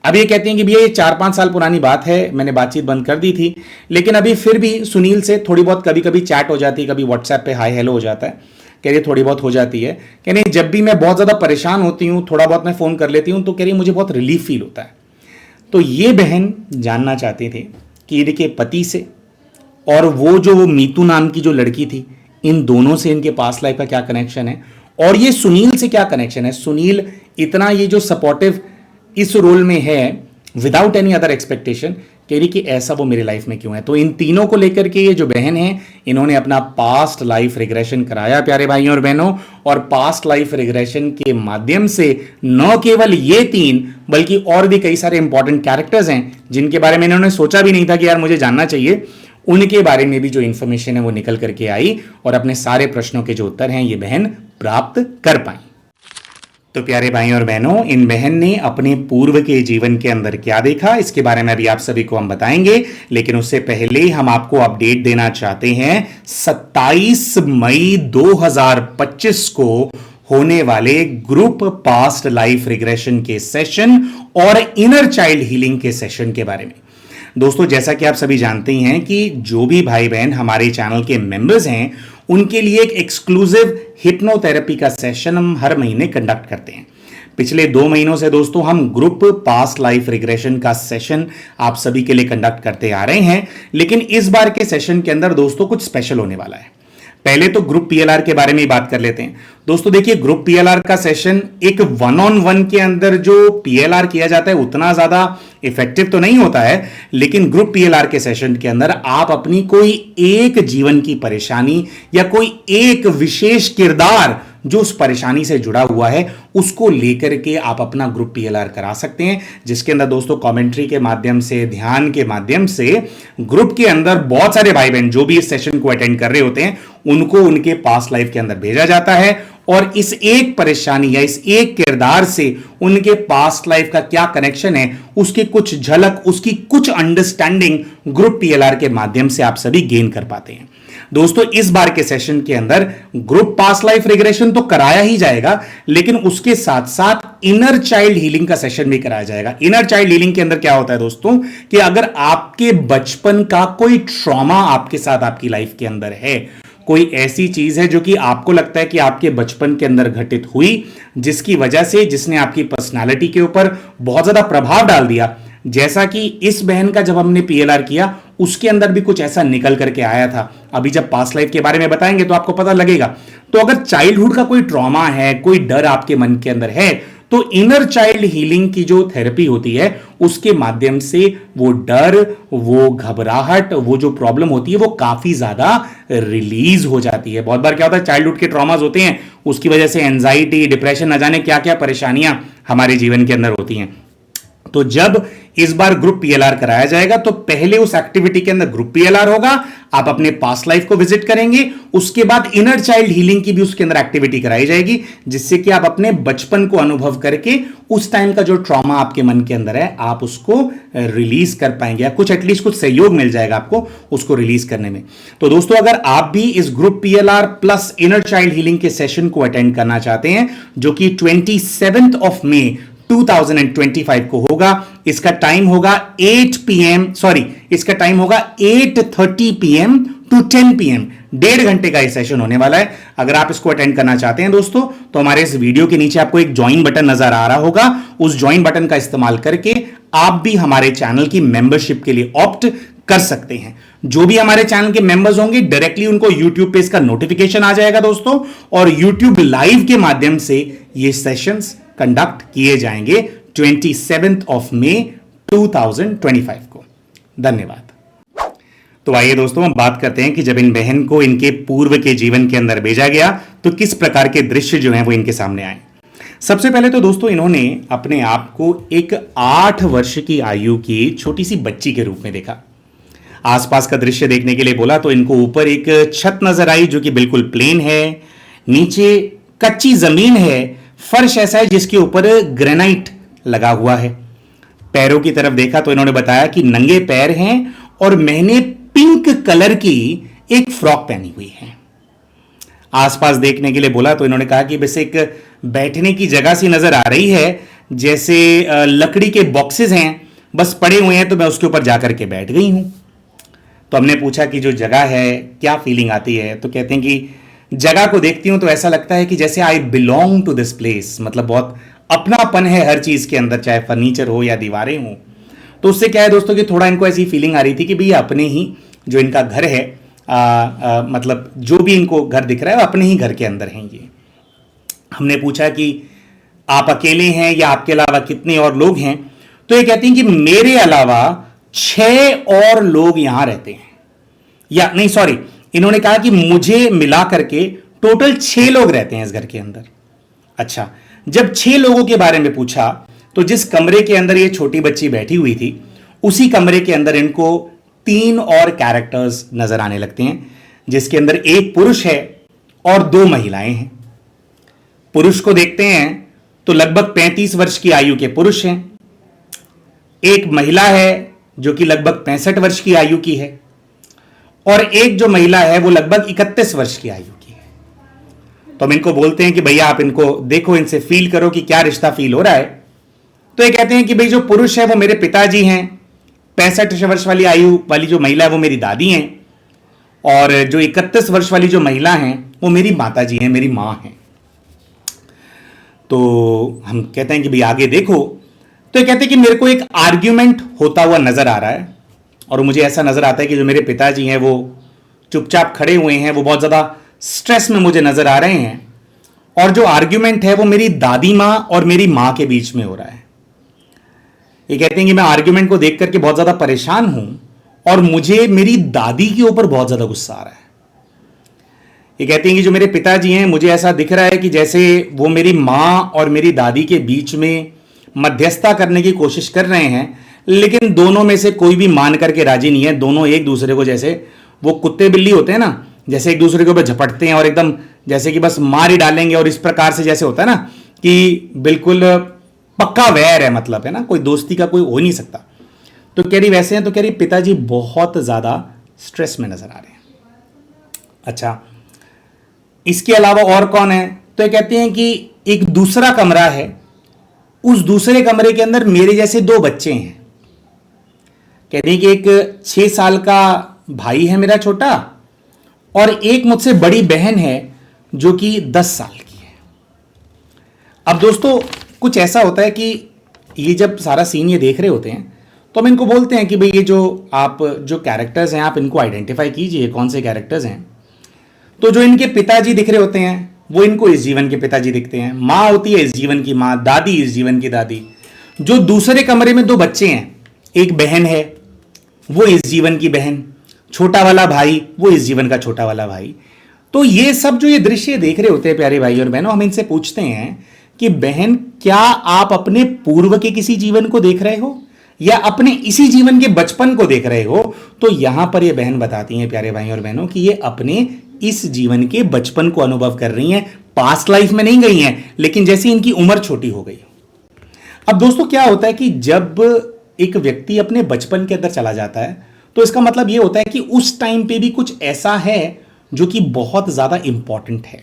अब ये कहती हैं कि भैया ये 4-5 साल पुरानी बात है, मैंने बातचीत बंद कर दी थी, लेकिन अभी फिर भी सुनील से थोड़ी बहुत कभी कभी चैट हो जाती है, कभी व्हाट्सएप पे हाय हेलो हो जाता है। कह रही थोड़ी बहुत हो जाती है। कह रही जब भी मैं बहुत ज्यादा परेशान होती हूँ, थोड़ा बहुत मैं फोन कर लेती हूँ, तो कह रही मुझे बहुत रिलीफ फील होता है। तो ये बहन जानना चाहती थी कि इनके पति से और वो मीतू नाम की जो लड़की थी, इन दोनों से इनके पास्ट लाइफ का क्या कनेक्शन है, और ये सुनील से क्या कनेक्शन है। सुनील इतना ये जो सपोर्टिव इस रोल में है विदाउट एनी अदर एक्सपेक्टेशन, कह रही कि ऐसा वो मेरी लाइफ में क्यों है। तो इन तीनों को लेकर के ये जो बहन है, इन्होंने अपना पास्ट लाइफ रिग्रेशन कराया प्यारे भाइयों और बहनों, और पास्ट लाइफ रिग्रेशन के माध्यम से न केवल ये 3 बल्कि और भी कई सारे इंपॉर्टेंट कैरेक्टर्स हैं जिनके बारे में इन्होंने सोचा भी नहीं था कि यार मुझे जानना चाहिए, उनके बारे में भी जो इंफॉर्मेशन है वो निकल करके आई, और अपने सारे प्रश्नों के जो उत्तर हैं ये बहन प्राप्त कर पाई। तो प्यारे भाइयों और बहनों, इन बहन ने अपने पूर्व के जीवन के अंदर क्या देखा, इसके बारे में अभी आप सभी को हम बताएंगे, लेकिन उससे पहले हम आपको अपडेट देना चाहते हैं 27 मई 2025 को होने वाले ग्रुप पास्ट लाइफ रिग्रेशन के सेशन और इनर चाइल्ड हीलिंग के सेशन के बारे में। दोस्तों, जैसा कि आप सभी जानते हैं कि जो भी भाई बहन हमारे चैनल के मेंबर्स हैं, उनके लिए एक एक्सक्लूसिव हिप्नोथेरेपी का सेशन हम हर महीने कंडक्ट करते हैं। पिछले 2 महीनों से दोस्तों हम ग्रुप पास्ट लाइफ रिग्रेशन का सेशन आप सभी के लिए कंडक्ट करते आ रहे हैं, लेकिन इस बार के सेशन के अंदर दोस्तों कुछ स्पेशल होने वाला है। पहले तो ग्रुप पीएलआर के बारे में ही बात कर लेते हैं। दोस्तों देखिए, ग्रुप पीएलआर का सेशन एक 1-on-1 के अंदर जो पीएलआर किया जाता है उतना ज्यादा इफेक्टिव तो नहीं होता है, लेकिन ग्रुप पीएलआर के सेशन के अंदर आप अपनी कोई एक जीवन की परेशानी या कोई एक विशेष किरदार जो उस परेशानी से जुड़ा हुआ है उसको लेकर के आप अपना ग्रुप पीएलआर करा सकते हैं, जिसके अंदर दोस्तों कमेंट्री के माध्यम से, ध्यान के माध्यम से ग्रुप के अंदर बहुत सारे भाई बहन जो भी इस सेशन को अटेंड कर रहे होते हैं उनको उनके पास्ट लाइफ के अंदर भेजा जाता है, और इस एक परेशानी या इस एक किरदार से उनके पास्ट लाइफ का क्या कनेक्शन है उसकी कुछ झलक, उसकी कुछ अंडरस्टैंडिंग ग्रुप पीएलआर के माध्यम से आप सभी गेन कर पाते हैं। दोस्तों, इस बार के सेशन के अंदर ग्रुप पास्ट लाइफ रिग्रेशन तो कराया ही जाएगा, लेकिन उसके साथ साथ इनर चाइल्ड हीलिंग का सेशन भी कराया जाएगा। इनर चाइल्ड हीलिंग के अंदर क्या होता है दोस्तों, कि अगर आपके बचपन का कोई ट्रॉमा आपके साथ आपकी लाइफ के अंदर है, कोई ऐसी चीज है जो कि आपको लगता है कि आपके बचपन के अंदर घटित हुई, जिसकी वजह से, जिसने आपकी पर्सनालिटी के ऊपर बहुत ज्यादा प्रभाव डाल दिया, जैसा कि इस बहन का जब हमने पीएलआर किया उसके अंदर भी कुछ ऐसा निकल करके आया था। अभी जब पास्ट लाइफ के बारे में बताएंगे तो आपको पता लगेगा। तो अगर चाइल्डहुड का कोई ट्रॉमा है, कोई डर आपके मन के अंदर है, तो इनर चाइल्ड हीलिंग की जो थेरेपी होती है उसके माध्यम से वो डर, वो घबराहट, वो जो प्रॉब्लम होती है वो काफी ज्यादा रिलीज हो जाती है। बहुत बार क्या होता है, चाइल्डहुड के ट्रॉमास होते हैं, उसकी वजह से एंजाइटी, डिप्रेशन, न जाने क्या क्या परेशानियां हमारे जीवन के अंदर होती हैं। तो जब इस बार ग्रुप पीएलआर कराया जाएगा तो पहले उस एक्टिविटी के अंदर ग्रुप पीएलआर होगा, आप अपने पास्ट लाइफ को विजिट करेंगे, उसके बाद इनर चाइल्ड हीलिंग की भी उसके अंदर एक्टिविटी कराई जाएगी, जिससे कि आप अपने बचपन को अनुभव करके उस टाइम का जो ट्रॉमा आपके मन के अंदर है आप उसको रिलीज कर पाएंगे, या कुछ एटलीस्ट कुछ सहयोग मिल जाएगा आपको उसको रिलीज करने में। तो दोस्तों, अगर आप भी इस group PLR plus inner child healing के सेशन को अटेंड करना चाहते हैं, जो कि 27 ऑफ मई 2025 को होगा, इसका टाइम होगा 8 PM, सॉरी, इसका टाइम होगा 8:30 PM टू 10 PM, 1.5 घंटे का ये सेशन होने वाला है। अगर आप इसको अटेंड करना चाहते हैं दोस्तों, तो हमारे इस वीडियो के नीचे आपको एक ज्वाइन बटन नजर आ रहा होगा, उस ज्वाइन बटन का इस्तेमाल करके आप भी हमारे चैनल की मेंबरशिप के लिए ऑप्ट कर सकते हैं। जो भी हमारे चैनल के मेंबर्स होंगे, डायरेक्टली उनको YouTube पे इसका नोटिफिकेशन आ जाएगा दोस्तों, और YouTube लाइव के माध्यम से ये सेशंस कंडक्ट किए जाएंगे 27 ऑफ मई 2025 को। धन्यवाद। तो आइए दोस्तों, हम बात करते हैं कि जब इन बहन को इनके पूर्व के जीवन के अंदर भेजा गया तो किस प्रकार के दृश्य जो हैं वो इनके सामने आए। सबसे पहले तो दोस्तों, इन्होंने अपने आप को एक 8 वर्ष की आयु की छोटी सी बच्ची के रूप में देखा। आसपास का दृश्य देखने के लिए बोला तो इनको ऊपर एक छत नजर आई जो कि बिल्कुल प्लेन है, नीचे कच्ची जमीन है, फर्श ऐसा है जिसके ऊपर ग्रेनाइट लगा हुआ है। पैरों की तरफ देखा तो इन्होंने बताया कि नंगे पैर हैं और मैंने पिंक कलर की एक फ्रॉक पहनी हुई है। आसपास देखने के लिए बोला तो इन्होंने कहा कि बस एक बैठने की जगह सी नजर आ रही है, जैसे लकड़ी के बॉक्सेस हैं बस पड़े हुए हैं, तो मैं उसके ऊपर जाकर के बैठ गई हूं। तो हमने पूछा कि जो जगह है क्या फीलिंग आती है, तो कहते हैं कि जगह को देखती हूं तो ऐसा लगता है कि जैसे I belong to this place, मतलब बहुत अपनापन है हर चीज के अंदर, चाहे फर्नीचर हो या दीवारें हो। तो उससे क्या है दोस्तों कि थोड़ा इनको ऐसी फीलिंग आ रही थी कि भैया अपने ही जो इनका घर है, मतलब जो भी इनको घर दिख रहा है वो अपने ही घर के अंदर हैं ये। हमने पूछा कि आप अकेले हैं या आपके अलावा कितने और लोग हैं, तो ये कहती हैं कि मेरे अलावा 6 और लोग यहां रहते हैं, या नहीं सॉरी, इन्होंने कहा कि मुझे मिला करके टोटल 6 लोग रहते हैं इस घर के अंदर। अच्छा, जब 6 लोगों के बारे में पूछा तो जिस कमरे के अंदर ये छोटी बच्ची बैठी हुई थी, उसी कमरे के अंदर इनको 3 और कैरेक्टर्स नजर आने लगते हैं, जिसके अंदर एक पुरुष है और 2 महिलाएं हैं। पुरुष को देखते हैं तो लगभग 35 वर्ष की आयु के पुरुष हैं। एक महिला है जो कि लगभग 65 वर्ष की आयु की है, और एक जो महिला है वो लगभग 31 वर्ष की आयु की है। तो हम इनको बोलते हैं कि भैया आप इनको देखो, इनसे फील करो कि क्या रिश्ता फील हो रहा है। तो ये कहते हैं कि भाई जो पुरुष है वो मेरे पिताजी हैं, 65 वर्ष वाली आयु वाली जो महिला है वो मेरी दादी हैं, और जो 31 वर्ष वाली जो महिला हैं वो मेरी माताजी हैं, मेरी माँ हैं। तो हम कहते हैं कि भाई आगे देखो। तो ये कहते हैं कि मेरे को एक आर्ग्यूमेंट होता हुआ नजर आ रहा है, और मुझे ऐसा नजर आता है कि जो मेरे पिताजी हैं वो चुपचाप खड़े हुए हैं, वो बहुत ज्यादा स्ट्रेस में मुझे नजर आ रहे हैं, और जो आर्ग्यूमेंट है वो मेरी दादी माँ और मेरी माँ के बीच में हो रहा है। ये कहते हैं कि मैं आर्ग्यूमेंट को देख करके बहुत ज्यादा परेशान हूं, और मुझे मेरी दादी के ऊपर बहुत ज्यादा गुस्सा आ रहा है। ये कहते हैं कि जो मेरे पिताजी हैं, मुझे ऐसा दिख रहा है कि जैसे वो मेरी माँ और मेरी दादी के बीच में मध्यस्थता करने की कोशिश कर रहे हैं, लेकिन दोनों में से कोई भी मान करके राजी नहीं है। दोनों एक दूसरे को, जैसे वो कुत्ते बिल्ली होते हैं ना, जैसे एक दूसरे के ऊपर झपटते हैं और एकदम जैसे कि बस मार ही डालेंगे, और इस प्रकार से जैसे होता है ना कि बिल्कुल पक्का वैर है, मतलब है ना, कोई दोस्ती का कोई हो नहीं सकता। तो कह रही वैसे हैं, तो कह रही पिताजी बहुत ज्यादा स्ट्रेस में नजर आ रहे हैं। अच्छा, इसके अलावा और कौन है? तो ये कहते हैं कि एक दूसरा कमरा है, उस दूसरे कमरे के अंदर मेरे जैसे 2 बच्चे हैं। कहते हैं कि एक 6 साल का भाई है मेरा छोटा, और एक मुझसे बड़ी बहन है जो कि 10 साल की है। अब दोस्तों कुछ ऐसा होता है कि ये जब सारा सीन ये देख रहे होते हैं तो हम इनको बोलते हैं कि भाई ये जो आप जो कैरेक्टर्स हैं आप इनको आइडेंटिफाई कीजिए कौन से कैरेक्टर्स हैं। तो जो इनके पिताजी दिख रहे होते हैं वो इनको इस जीवन के पिताजी दिखते हैं, माँ होती है इस जीवन की माँ, दादी इस जीवन की दादी। जो दूसरे कमरे में 2 बच्चे हैं, एक बहन है वो इस जीवन की बहन, छोटा वाला भाई वो इस जीवन का छोटा वाला भाई। तो ये सब जो ये दृश्य देख रहे होते हैं प्यारे भाई और बहनों, हम इनसे पूछते हैं कि बहन क्या आप अपने पूर्व के किसी जीवन को देख रहे हो या अपने इसी जीवन के बचपन को देख रहे हो? तो यहां पर ये बहन बताती हैं प्यारे भाई और बहनों कि ये अपने इस जीवन के बचपन को अनुभव कर रही हैं, पास्ट लाइफ में नहीं गई हैं, लेकिन जैसे इनकी उम्र छोटी हो गई। अब दोस्तों क्या होता है कि जब एक व्यक्ति अपने बचपन के अंदर चला जाता है तो इसका मतलब यह होता है कि उस टाइम पे भी कुछ ऐसा है जो कि बहुत ज्यादा इंपॉर्टेंट है।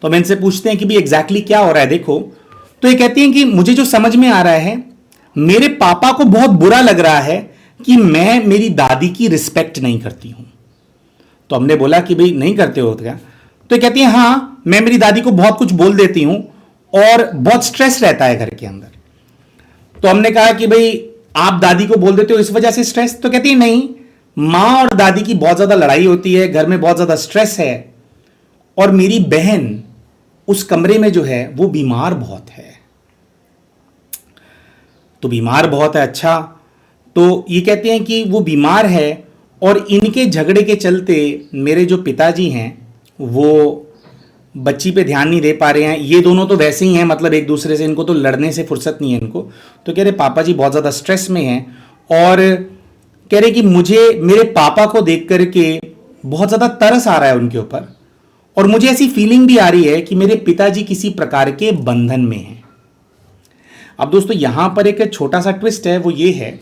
तो हम इनसे पूछते हैं कि भी एग्जैक्टली क्या हो रहा है। देखो, तो ये कहती हैं कि मुझे जो समझ में आ रहा है, मेरे पापा को बहुत बुरा लग रहा है कि मैं मेरी दादी की रिस्पेक्ट नहीं करती हूं। तो हमने बोला कि भाई नहीं करते हो क्या? तो ये कहती है हां, मैं मेरी दादी को बहुत कुछ बोल देती हूं और बहुत स्ट्रेस रहता है घर के अंदर। तो हमने कहा कि भाई आप दादी को बोल देते हो इस वजह से स्ट्रेस? तो कहती है नहीं, मां और दादी की बहुत ज्यादा लड़ाई होती है, घर में बहुत ज्यादा स्ट्रेस है, और मेरी बहन उस कमरे में जो है वो बीमार बहुत है। तो बीमार बहुत है, अच्छा। तो ये कहते हैं कि वो बीमार है और इनके झगड़े के चलते मेरे जो पिताजी हैं वो बच्ची पे ध्यान नहीं दे पा रहे हैं। ये दोनों तो वैसे ही हैं, मतलब एक दूसरे से, इनको तो लड़ने से फुर्सत नहीं है इनको। तो कह रहे पापा जी बहुत ज़्यादा स्ट्रेस में हैं और कह रहे कि मुझे मेरे पापा को देख करके बहुत ज़्यादा तरस आ रहा है उनके ऊपर, और मुझे ऐसी फीलिंग भी आ रही है कि मेरे पिताजी किसी प्रकार के बंधन में हैं। अब दोस्तों यहां पर एक छोटा सा ट्विस्ट है, वो ये है,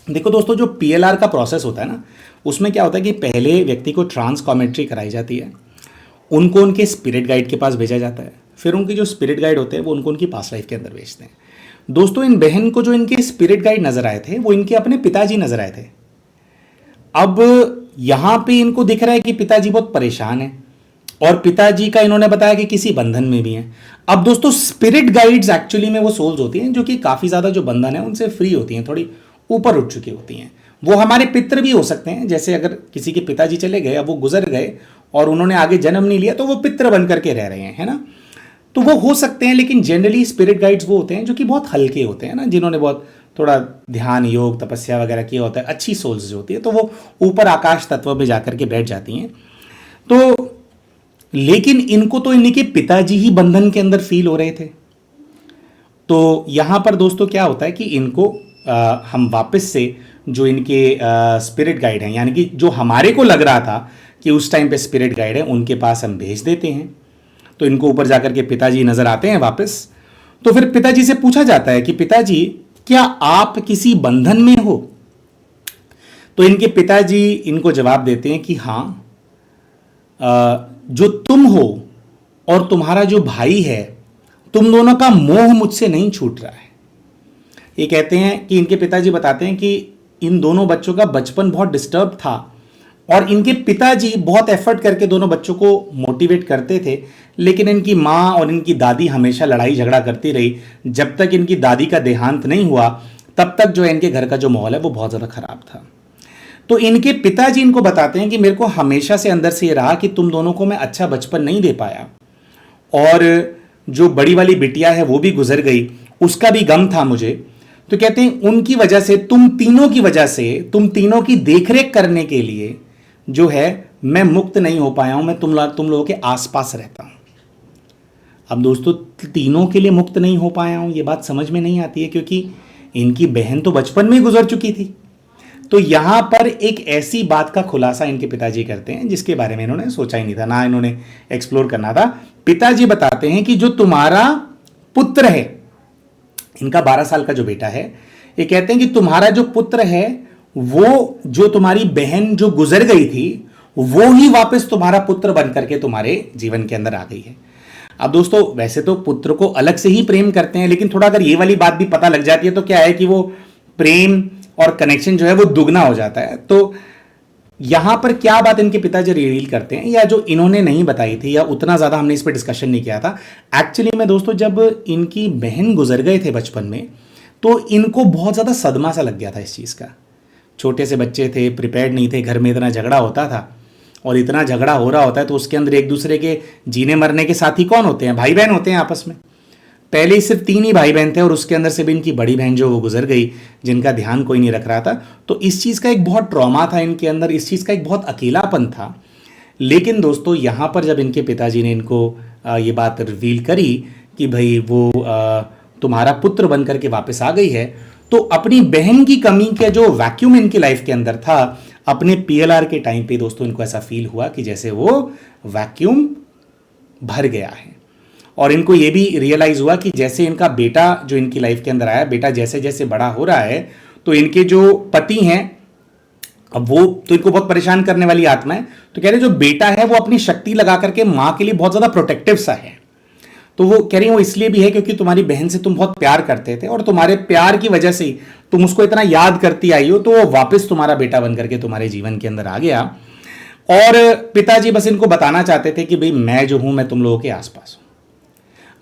देखो दोस्तों, जो पीएलआर का प्रोसेस होता है ना, उसमें क्या होता है कि पहले व्यक्ति को ट्रांस कॉमेंट्री कराई जाती है, उनको उनके स्पिरिट गाइड के पास भेजा जाता है, फिर उनके जो स्पिरिट गाइड होते हैं वो उनको उनकी पास्ट लाइफ के अंदर भेजते हैं। दोस्तों इन बहन को जो इनके स्पिरिट गाइड नजर आए थे वो इनके अपने पिताजी नजर आए थे। अब यहां पे इनको दिख रहा है कि पिताजी बहुत परेशान है और पिताजी का इन्होंने बताया कि किसी बंधन में भी हैं। अब दोस्तों स्पिरिट गाइड्स एक्चुअली में वो सोल्स होती हैं जो कि काफी ज्यादा जो बंधन है उनसे फ्री होती हैं, थोड़ी ऊपर उठ चुकी होती हैं। वो हमारे पितृ भी हो सकते हैं, जैसे अगर किसी के पिताजी चले गए, अब वो गुजर गए और उन्होंने आगे जन्म नहीं लिया तो वो पितृ बन करके रह रहे हैं, है ना। तो वो हो सकते हैं, लेकिन जनरली स्पिरिट गाइड्स वो होते हैं जो कि बहुत हल्के होते हैं ना, जिन्होंने बहुत थोड़ा ध्यान योग तपस्या वगैरह किया होता है, अच्छी सोल्स जो होती है, तो वो ऊपर आकाश तत्व में जाकर के बैठ जाती हैं। तो लेकिन इनको तो इनके पिताजी ही बंधन के अंदर फील हो रहे थे। तो यहां पर दोस्तों क्या होता है कि इनको हम वापस से जो इनके स्पिरिट गाइड हैं, यानी कि जो हमारे को लग रहा था कि उस टाइम पे स्पिरिट गाइड है, उनके पास हम भेज देते हैं। तो इनको ऊपर जाकर के पिताजी नजर आते हैं वापस। तो फिर पिताजी से पूछा जाता है कि पिताजी क्या आप किसी बंधन में हो? तो इनके पिताजी इनको जवाब देते हैं कि हाँ, जो तुम हो और तुम्हारा जो भाई है, तुम दोनों का मोह मुझसे नहीं छूट रहा है। ये कहते हैं कि इनके पिताजी बताते हैं कि इन दोनों बच्चों का बचपन बहुत डिस्टर्ब था और इनके पिताजी बहुत एफर्ट करके दोनों बच्चों को मोटिवेट करते थे, लेकिन इनकी माँ और इनकी दादी हमेशा लड़ाई झगड़ा करती रही। जब तक इनकी दादी का देहांत नहीं हुआ तब तक जो है इनके घर का जो माहौल है वो बहुत ज़्यादा खराब था। तो इनके पिताजी इनको बताते हैं कि मेरे को हमेशा से अंदर से ये रहा कि तुम दोनों को मैं अच्छा बचपन नहीं दे पाया, और जो बड़ी वाली बिटिया है वो भी गुजर गई, उसका भी गम था मुझे। तो कहते हैं उनकी वजह से, तुम तीनों की वजह से, तुम तीनों की देखरेख करने के लिए जो है मैं मुक्त नहीं हो पाया हूं, मैं तुम लोगों के आसपास रहता हूं। अब दोस्तों तीनों के लिए मुक्त नहीं हो पाया हूं, ये बात समझ में नहीं आती है, क्योंकि इनकी बहन तो बचपन में ही गुजर चुकी थी। तो यहां पर एक ऐसी बात का खुलासा इनके पिताजी करते हैं जिसके बारे में इन्होंने सोचा ही नहीं था, ना इन्होंने एक्सप्लोर करना था। पिताजी बताते हैं कि जो तुम्हारा पुत्र है, इनका 12 साल का जो बेटा है, ये कहते हैं कि तुम्हारा जो पुत्र है वो, जो तुम्हारी बहन जो गुजर गई थी, वो ही वापस तुम्हारा पुत्र बन करके तुम्हारे जीवन के अंदर आ गई है। अब दोस्तों वैसे तो पुत्र को अलग से ही प्रेम करते हैं, लेकिन थोड़ा अगर ये वाली बात भी पता लग जाती है तो क्या है कि वो प्रेम और कनेक्शन जो है वो दुगना हो जाता है। तो यहां पर क्या बात इनके पिताजी रिवील करते हैं, या जो इन्होंने नहीं बताई थी, या उतना ज्यादा हमने इस पर डिस्कशन नहीं किया था। एक्चुअली में दोस्तों जब इनकी बहन गुजर गए थे बचपन में, तो इनको बहुत ज्यादा सदमा सा लग गया था इस चीज का। छोटे से बच्चे थे, प्रिपेयर्ड नहीं थे, घर में इतना झगड़ा होता था, और इतना झगड़ा हो रहा होता है तो उसके अंदर एक दूसरे के जीने मरने के साथी कौन होते हैं? भाई बहन होते हैं आपस में। पहले ही सिर्फ 3 ही भाई बहन थे और उसके अंदर से भी इनकी बड़ी बहन जो वो गुजर गई, जिनका ध्यान कोई नहीं रख रहा था। तो इस चीज़ का एक बहुत ट्रॉमा था इनके अंदर, इस चीज़ का एक बहुत अकेलापन था। लेकिन दोस्तों यहाँ पर जब इनके पिताजी ने इनको ये बात रिवील करी कि भाई वो तुम्हारा पुत्र बन करके वापस आ गई है, तो अपनी बहन की कमी का जो वैक्यूम इनकी लाइफ के अंदर था, अपने पीएलआर के टाइम पे दोस्तों इनको ऐसा फील हुआ कि जैसे वो वैक्यूम भर गया है। और इनको ये भी रियलाइज हुआ कि जैसे इनका बेटा जो इनकी लाइफ के अंदर आया, बेटा जैसे जैसे बड़ा हो रहा है, तो इनके जो पति हैं, अब वो तो इनको बहुत परेशान करने वाली आत्मा है। तो कह रहे जो बेटा है वो अपनी शक्ति लगा करके मां के लिए बहुत ज्यादा प्रोटेक्टिव सा है। तो वो कह रही है वो इसलिए भी है क्योंकि तुम्हारी बहन से तुम बहुत प्यार करते थे और तुम्हारे प्यार की वजह से ही तुम उसको इतना याद करती आई हो, तो वो वापस तुम्हारा बेटा बन करके तुम्हारे जीवन के अंदर आ गया। और पिताजी बस इनको बताना चाहते थे कि भाई मैं जो हूं मैं तुम लोगों के आसपास हूं।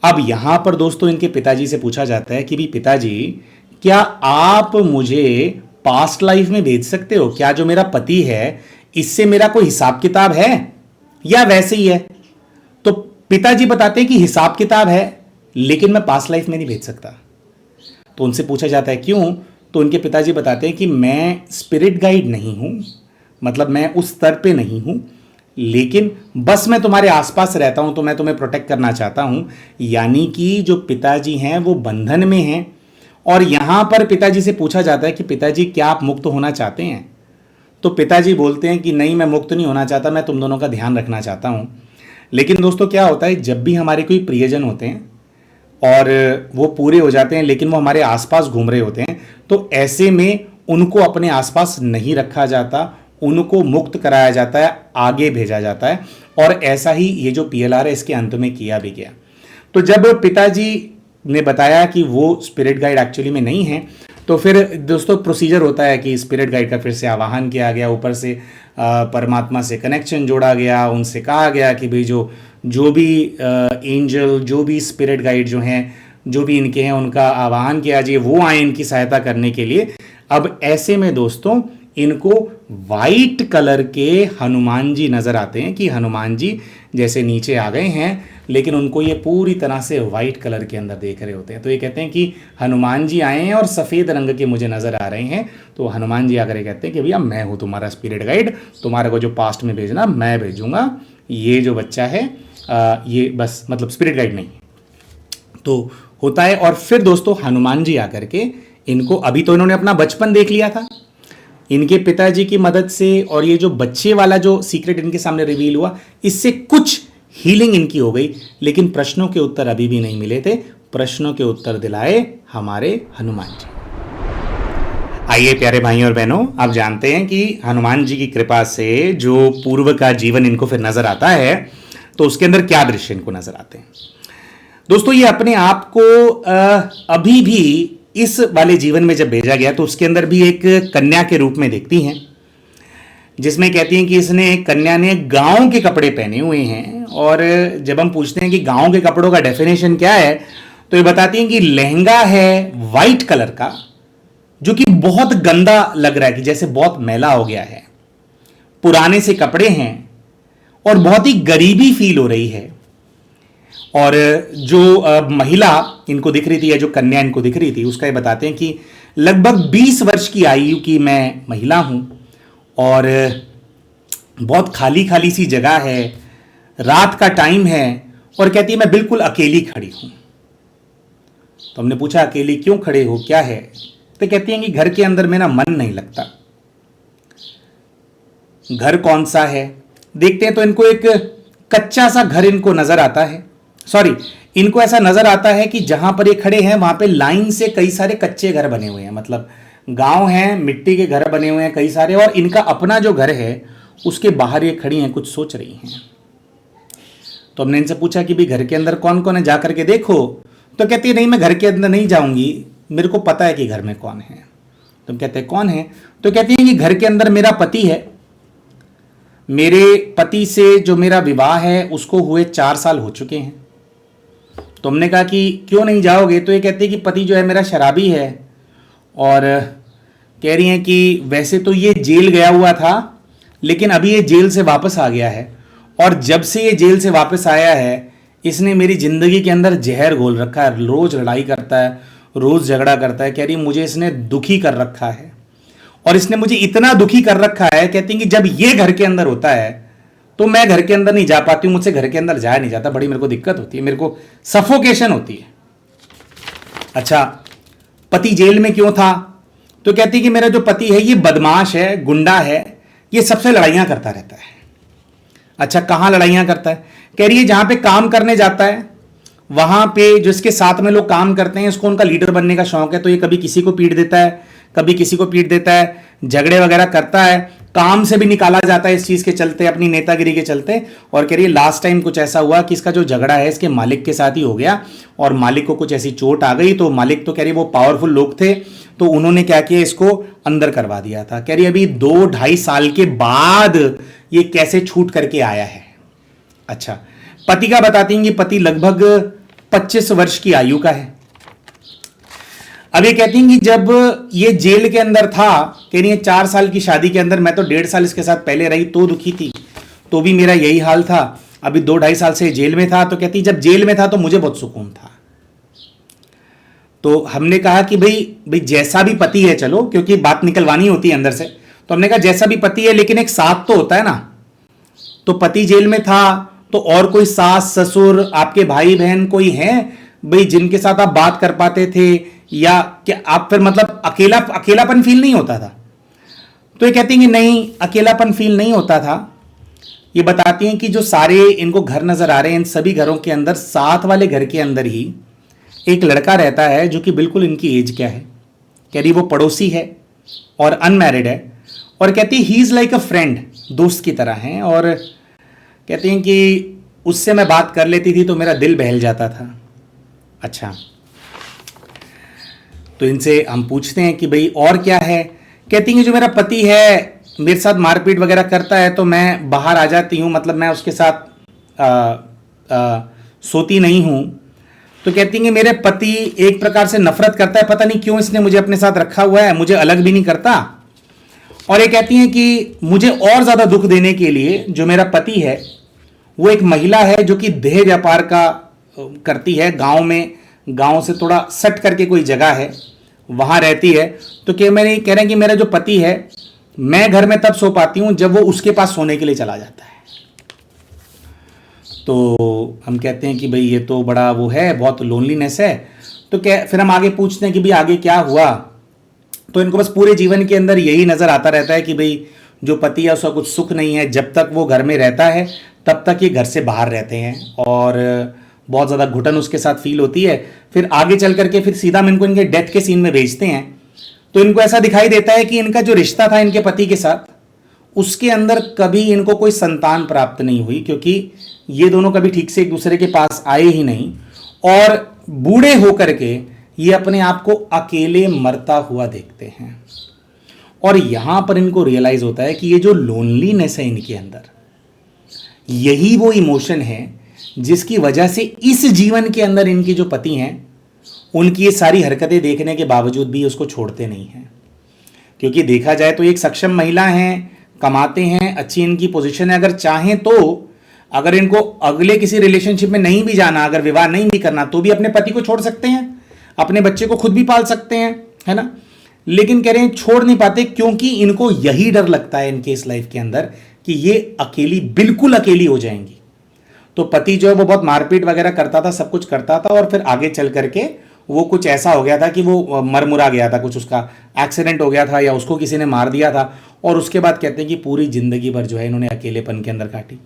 अब यहां पर दोस्तों इनके पिताजी से पूछा जाता है कि भाई पिताजी, क्या आप मुझे पास्ट लाइफ में भेज सकते हो? क्या जो मेरा पति है इससे मेरा कोई हिसाब किताब है या वैसे ही है? तो पिताजी बताते हैं कि हिसाब किताब है, लेकिन मैं पास्ट लाइफ में नहीं भेज सकता। तो उनसे पूछा जाता है क्यों? तो उनके पिताजी बताते हैं कि मैं स्पिरिट गाइड नहीं हूं, मतलब मैं उस स्तर पे नहीं हूं, लेकिन बस मैं तुम्हारे आसपास रहता हूं तो मैं तुम्हें प्रोटेक्ट करना चाहता हूं। यानी कि जो पिताजी हैं वो बंधन में हैं। और यहां पर पिताजी से पूछा जाता है कि पिताजी क्या आप मुक्त होना चाहते हैं? तो पिताजी बोलते हैं कि नहीं, मैं मुक्त नहीं होना चाहता, मैं तुम दोनों का ध्यान रखना चाहता हूं। लेकिन दोस्तों क्या होता है, जब भी हमारे कोई प्रियजन होते हैं और वो पूरे हो जाते हैं लेकिन वो हमारे आसपास घूम रहे होते हैं, तो ऐसे में उनको अपने आसपास नहीं रखा जाता, उनको मुक्त कराया जाता है, आगे भेजा जाता है। और ऐसा ही ये जो पीएलआर है इसके अंत में किया भी गया। तो जब पिताजी ने बताया कि वो स्पिरिट गाइड एक्चुअली में नहीं है, तो फिर दोस्तों प्रोसीजर होता है कि स्पिरिट गाइड का फिर से आवाहन किया गया, ऊपर से परमात्मा से कनेक्शन जोड़ा गया, उनसे कहा गया कि भाई जो भी एंजल, जो भी स्पिरिट गाइड जो हैं, जो भी इनके हैं, उनका आवाहन किया जाए, वो आए इनकी सहायता करने के लिए। अब ऐसे में दोस्तों इनको वाइट कलर के हनुमान जी नजर आते हैं कि हनुमान जी जैसे नीचे आ गए हैं, लेकिन उनको ये पूरी तरह से वाइट कलर के अंदर देख रहे होते हैं। तो ये कहते हैं कि हनुमान जी आए हैं और सफ़ेद रंग के मुझे नज़र आ रहे हैं। तो हनुमान जी आकर ये कहते हैं कि भैया मैं हूँ तुम्हारा स्पिरिट गाइड, तुम्हारे को जो पास्ट में भेजना मैं भेजूंगा, ये जो बच्चा है ये बस मतलब स्पिरिट गाइड नहीं। तो होता है। और फिर दोस्तों हनुमान जी आकर के इनको, अभी तो इन्होंने अपना बचपन देख लिया था इनके पिताजी की मदद से, और ये जो बच्चे वाला जो सीक्रेट इनके सामने रिवील हुआ, इससे कुछ हीलिंग इनकी हो गई। लेकिन प्रश्नों के उत्तर अभी भी नहीं मिले थे। प्रश्नों के उत्तर दिलाए हमारे हनुमान जी। आइए प्यारे भाइयों और बहनों, आप जानते हैं कि हनुमान जी की कृपा से जो पूर्व का जीवन इनको फिर नजर आता है, तो उसके अंदर क्या दृश्य इनको नजर आते हैं। दोस्तों ये अपने आप को अभी भी इस वाले जीवन में जब भेजा गया तो उसके अंदर भी एक कन्या के रूप में देखती हैं, जिसमें कहती हैं कि इसने, कन्या ने गांव के कपड़े पहने हुए हैं। और जब हम पूछते हैं कि गांव के कपड़ों का डेफिनेशन क्या है, तो ये बताती हैं कि लहंगा है वाइट कलर का, जो कि बहुत गंदा लग रहा है, कि जैसे बहुत मैला हो गया है, पुराने से कपड़े हैं और बहुत ही गरीबी फील हो रही है। और जो महिला इनको दिख रही थी, या जो कन्या इनको दिख रही थी, उसका ये बताते हैं कि लगभग 20 वर्ष की आयु की मैं महिला हूं और बहुत खाली खाली सी जगह है, रात का टाइम है, और कहती है मैं बिल्कुल अकेली खड़ी हूं। तो हमने पूछा अकेली क्यों खड़े हो, क्या है? तो कहती हैं कि घर के अंदर मेरा मन नहीं लगता। घर कौन सा है देखते हैं, तो इनको एक कच्चा सा घर इनको नजर आता है। सॉरी, इनको ऐसा नजर आता है कि जहां पर ये खड़े हैं वहां पे लाइन से कई सारे कच्चे घर बने हुए हैं, मतलब गांव है, मिट्टी के घर बने हुए हैं कई सारे, और इनका अपना जो घर है उसके बाहर ये खड़ी हैं, कुछ सोच रही हैं। तो हमने इनसे पूछा कि भाई घर के अंदर कौन कौन है, जा करके देखो। तो कहती है नहीं, मैं घर के अंदर नहीं जाऊंगी, मेरे को पता है कि घर में कौन है। तो हम कहते हैं कौन है? तो कहती है कि घर के अंदर मेरा पति है, मेरे पति से जो मेरा विवाह है उसको हुए 4 साल हो चुके हैं। तो हमने कहा कि क्यों नहीं जाओगे? तो ये कहते हैं कि पति जो है मेरा शराबी है, और कह रही हैं कि वैसे तो ये जेल गया हुआ था, लेकिन अभी ये जेल से वापस आ गया है, और जब से ये जेल से वापस आया है इसने मेरी ज़िंदगी के अंदर जहर घोल रखा है, रोज़ लड़ाई करता है, रोज़ झगड़ा करता है। कह रही मुझे इसने दुखी कर रखा है, और इसने मुझे इतना दुखी कर रखा है, कहती हैं कि जब ये घर के अंदर होता है तो मैं घर के अंदर नहीं जा पाती हूँ, मुझसे घर के अंदर जाया नहीं जाता, बड़ी मेरे को दिक्कत होती है, मेरे को सफोकेशन होती है। अच्छा, पति जेल में क्यों था? तो कहती कि मेरा जो पति है ये बदमाश है, गुंडा है, ये सबसे लड़ाइयां करता रहता है। अच्छा, कहां लड़ाइयां करता है? कह रही है जहां पे काम करने जाता है वहां पे जिसके साथ में लोग काम करते हैं, इसको उनका लीडर बनने का शौक है, तो ये कभी किसी को पीट देता है, कभी किसी को पीट देता है, झगड़े वगैरह करता है, काम से भी निकाला जाता है इस चीज के चलते, अपनी नेतागिरी के चलते। और कह रही है लास्ट टाइम कुछ ऐसा हुआ कि इसका जो झगड़ा है इसके मालिक के साथ ही हो गया और मालिक को कुछ ऐसी चोट आ गई, तो मालिक तो कह रही वो पावरफुल लोग थे, तो उन्होंने क्या किया, इसको अंदर करवा दिया था। कह रही अभी 2-2.5 साल के बाद ये कैसे छूट करके आया है। अच्छा, पति का बताती हैं कि पति लगभग 25 वर्ष की आयु का है। अब ये कहती हैं कि जब ये जेल के अंदर था, कह रही है 4 साल की शादी के अंदर मैं तो 1.5 साल इसके साथ पहले रही तो दुखी थी, तो भी मेरा यही हाल था। अभी 2-2.5 साल से जेल में था, तो कहती जब जेल में था तो मुझे बहुत सुकून था। तो हमने कहा कि भाई जैसा भी पति है, चलो क्योंकि बात निकलवानी होती है अंदर से, तो हमने कहा जैसा भी पति है लेकिन एक साथ तो होता है ना। तो पति जेल में था तो और कोई सास ससुर आपके भाई बहन कोई है भाई जिनके साथ आप बात कर पाते थे, या क्या आप फिर मतलब अकेलापन फील नहीं होता था? तो ये कहती हैं कि नहीं, अकेलापन फील नहीं होता था। ये बताती हैं कि जो सारे इनको घर नजर आ रहे हैं, इन सभी घरों के अंदर साथ वाले घर के अंदर ही एक लड़का रहता है जो कि बिल्कुल इनकी एज क्या है। कह रही वो पड़ोसी है और अनमैरिड है, और कहती he is like a friend, दोस्त की तरह है। और कहती हैं कि उससे मैं बात कर लेती थी तो मेरा दिल बहल जाता था। अच्छा, तो इनसे हम पूछते हैं कि भाई और क्या है? कहती हैं जो मेरा पति है मेरे साथ मारपीट वगैरह करता है तो मैं बाहर आ जाती हूँ, मतलब मैं उसके साथ सोती नहीं हूँ। तो कहती हैं मेरे पति एक प्रकार से नफरत करता है, पता नहीं क्यों इसने मुझे अपने साथ रखा हुआ है, मुझे अलग भी नहीं करता। और ये कहती हैं कि मुझे और ज़्यादा दुख देने के लिए जो मेरा पति है वो एक महिला है जो कि देह व्यापार का करती है, गांव में, गांव से थोड़ा सट करके कोई जगह है वहां रहती है। तो कह रहे हैं कि मेरा जो पति है मैं घर में तब सो पाती हूं जब वो उसके पास सोने के लिए चला जाता है। तो हम कहते हैं कि भाई ये तो बड़ा वो है, बहुत लोनलीनेस है। तो क्या, फिर हम आगे पूछते हैं कि भाई आगे क्या हुआ? तो इनको बस पूरे जीवन के अंदर यही नजर आता रहता है कि भाई जो पति है उसका कुछ सुख नहीं है, जब तक वो घर में रहता है तब तक ये घर से बाहर रहते हैं और बहुत ज़्यादा घुटन उसके साथ फील होती है। फिर आगे चल करके फिर सीधा हम इनको इनके डेथ के सीन में भेजते हैं, तो इनको ऐसा दिखाई देता है कि इनका जो रिश्ता था इनके पति के साथ उसके अंदर कभी इनको कोई संतान प्राप्त नहीं हुई, क्योंकि ये दोनों कभी ठीक से एक दूसरे के पास आए ही नहीं, और बूढ़े होकर के ये अपने आप को अकेले मरता हुआ देखते हैं। और यहां पर इनको रियलाइज होता है कि ये जो लोनलीनेस है इनके अंदर, यही वो इमोशन है जिसकी वजह से इस जीवन के अंदर इनकी जो पति हैं उनकी ये सारी हरकतें देखने के बावजूद भी उसको छोड़ते नहीं हैं। क्योंकि देखा जाए तो एक सक्षम महिला हैं, कमाते हैं, अच्छी इनकी पोजीशन है, अगर चाहें तो अगर इनको अगले किसी रिलेशनशिप में नहीं भी जाना, अगर विवाह नहीं भी करना, तो भी अपने पति को छोड़ सकते हैं, अपने बच्चे को खुद भी पाल सकते हैं, है ना। लेकिन कह रहे हैं छोड़ नहीं पाते क्योंकि इनको यही डर लगता है इनके इस लाइफ के अंदर कि ये अकेली, बिल्कुल अकेली हो जाएंगी। तो पति जो है वो बहुत मारपीट वगैरह करता था, सब कुछ करता था, और फिर आगे चल करके वो कुछ ऐसा हो गया था कि वो मरमुरा गया था, कुछ उसका एक्सीडेंट हो गया था या उसको किसी ने मार दिया था, और उसके बाद कहते हैं कि पूरी जिंदगी भर जो है इन्होंने अकेलेपन के अंदर काटी।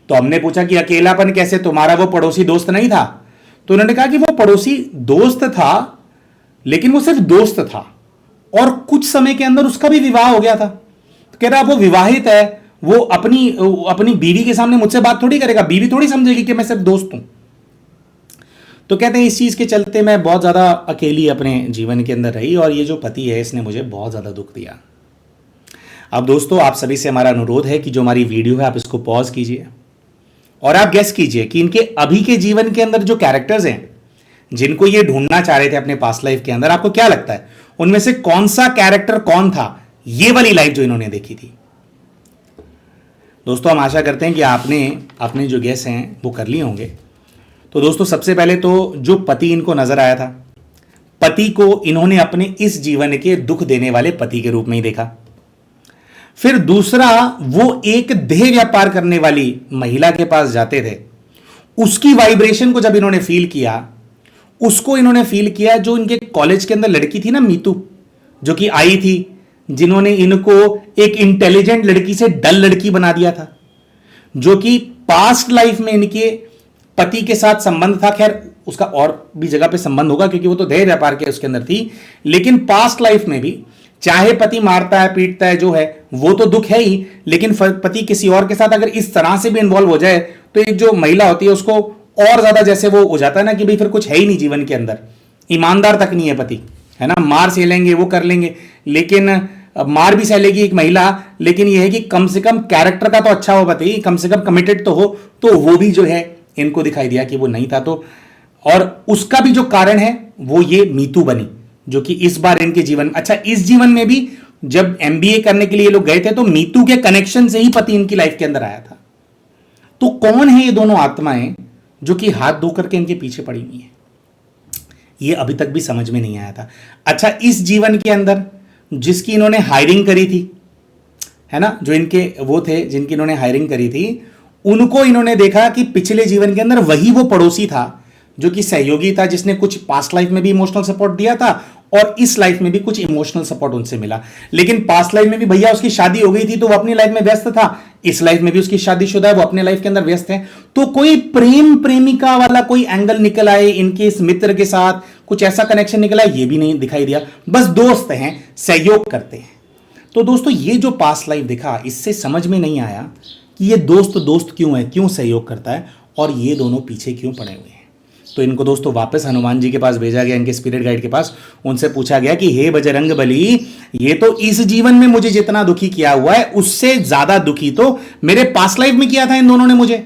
तो हमने पूछा कि अकेलापन कैसे, तुम्हारा वो पड़ोसी दोस्त नहीं था? तो उन्होंने कहा कि वो पड़ोसी दोस्त था, लेकिन वो सिर्फ दोस्त था, और कुछ समय के अंदर उसका भी विवाह हो गया था। तो कह रहा वो विवाहित है, वो अपनी बीवी के सामने मुझसे बात थोड़ी करेगा, बीवी थोड़ी समझेगी कि मैं सिर्फ दोस्त हूं। तो कहते हैं इस चीज के चलते मैं बहुत ज्यादा अकेली अपने जीवन के अंदर रही, और ये जो पति है इसने मुझे बहुत ज्यादा दुख दिया। अब दोस्तों, आप सभी से हमारा अनुरोध है कि जो हमारी वीडियो है आप इसको पॉज कीजिए और आप गेस कीजिए कि इनके अभी के जीवन के अंदर जो कैरेक्टर्स हैं जिनको ये ढूंढना चाह रहे थे अपने पास्ट लाइफ के अंदर, आपको क्या लगता है उनमें से कौन सा कैरेक्टर कौन था ये वाली लाइफ जो इन्होंने देखी थी? दोस्तों, हम आशा करते हैं कि आपने अपने जो गेस हैं वो कर लिए होंगे। तो दोस्तों, सबसे पहले तो जो पति इनको नजर आया था, पति को इन्होंने अपने इस जीवन के दुख देने वाले पति के रूप में ही देखा। फिर दूसरा, वो एक देह व्यापार करने वाली महिला के पास जाते थे, उसकी वाइब्रेशन को जब इन्होंने फील किया, उसको इन्होंने फील किया। जो इनके कॉलेज के अंदर लड़की थी ना मीतू, जो कि आई थी, जिन्होंने इनको एक इंटेलिजेंट लड़की से डल लड़की बना दिया था, जो कि पास्ट लाइफ में इनके पति के साथ संबंध था। खैर उसका और भी जगह पे संबंध होगा क्योंकि वो तो देह व्यापार के उसके अंदर थी, लेकिन पास्ट लाइफ में भी चाहे पति मारता है पीटता है जो है वो तो दुख है ही, लेकिन पति किसी और के साथ अगर इस तरह से भी इन्वॉल्व हो जाए तो एक जो महिला होती है उसको और ज्यादा जैसे वो हो जाता है ना कि भाई फिर कुछ है ही नहीं जीवन के अंदर, ईमानदार तक नहीं है पति, है ना। मार सह लेंगे वो कर लेंगे, लेकिन मार भी सह लेगी एक महिला, लेकिन यह है कि कम से कम कैरेक्टर का तो अच्छा हो पति, कम से कम कमिटेड तो हो। तो वो भी जो है इनको दिखाई दिया कि वो नहीं था। तो और उसका भी जो कारण है वो ये मीतू बनी, जो कि इस बार इनके जीवन, अच्छा इस जीवन में भी जब एमबीए करने के लिए लोग गए थे तो मीतू के कनेक्शन से ही पति इनकी लाइफ के अंदर आया था। तो कौन है ये दोनों आत्माएं जो कि हाथ धो करके इनके पीछे पड़ी हुई है, ये अभी तक भी समझ में नहीं आया था। अच्छा इस जीवन के अंदर जिसकी इन्होंने हायरिंग करी थी, है ना, जो इनके वो थे जिनकी इन्होंने हायरिंग करी थी, उनको इन्होंने देखा कि पिछले जीवन के अंदर वही वो पड़ोसी था जो कि सहयोगी था, जिसने कुछ पास्ट लाइफ में भी इमोशनल सपोर्ट दिया था और इस लाइफ में भी कुछ इमोशनल सपोर्ट उनसे मिला। लेकिन पास्ट लाइफ में भी भैया उसकी शादी हो गई थी तो वो अपनी लाइफ में व्यस्त था, इस लाइफ में भी उसकी शादीशुदा है, वो अपने लाइफ के अंदर व्यस्त है। तो कोई प्रेम प्रेमिका वाला कोई एंगल निकल आए इनके इस मित्र के साथ, कुछ ऐसा कनेक्शन निकल आए, ये भी नहीं दिखाई दिया। बस दोस्त हैं, सहयोग करते हैं। तो दोस्तों ये जो पास्ट लाइफ दिखा, इससे समझ में नहीं आया कि ये दोस्त दोस्त क्यों है, क्यों सहयोग करता है और ये दोनों पीछे क्यों पड़े हुए हैं। तो इनको दोस्तों वापस हनुमान जी के पास भेजा गया, इनके स्पिरिट गाइड के पास। उनसे पूछा गया कि हे बजरंग बली, ये तो इस जीवन में मुझे जितना दुखी किया हुआ है उससे ज्यादा दुखी तो मेरे पास्ट लाइफ में किया था इन दोनों ने मुझे।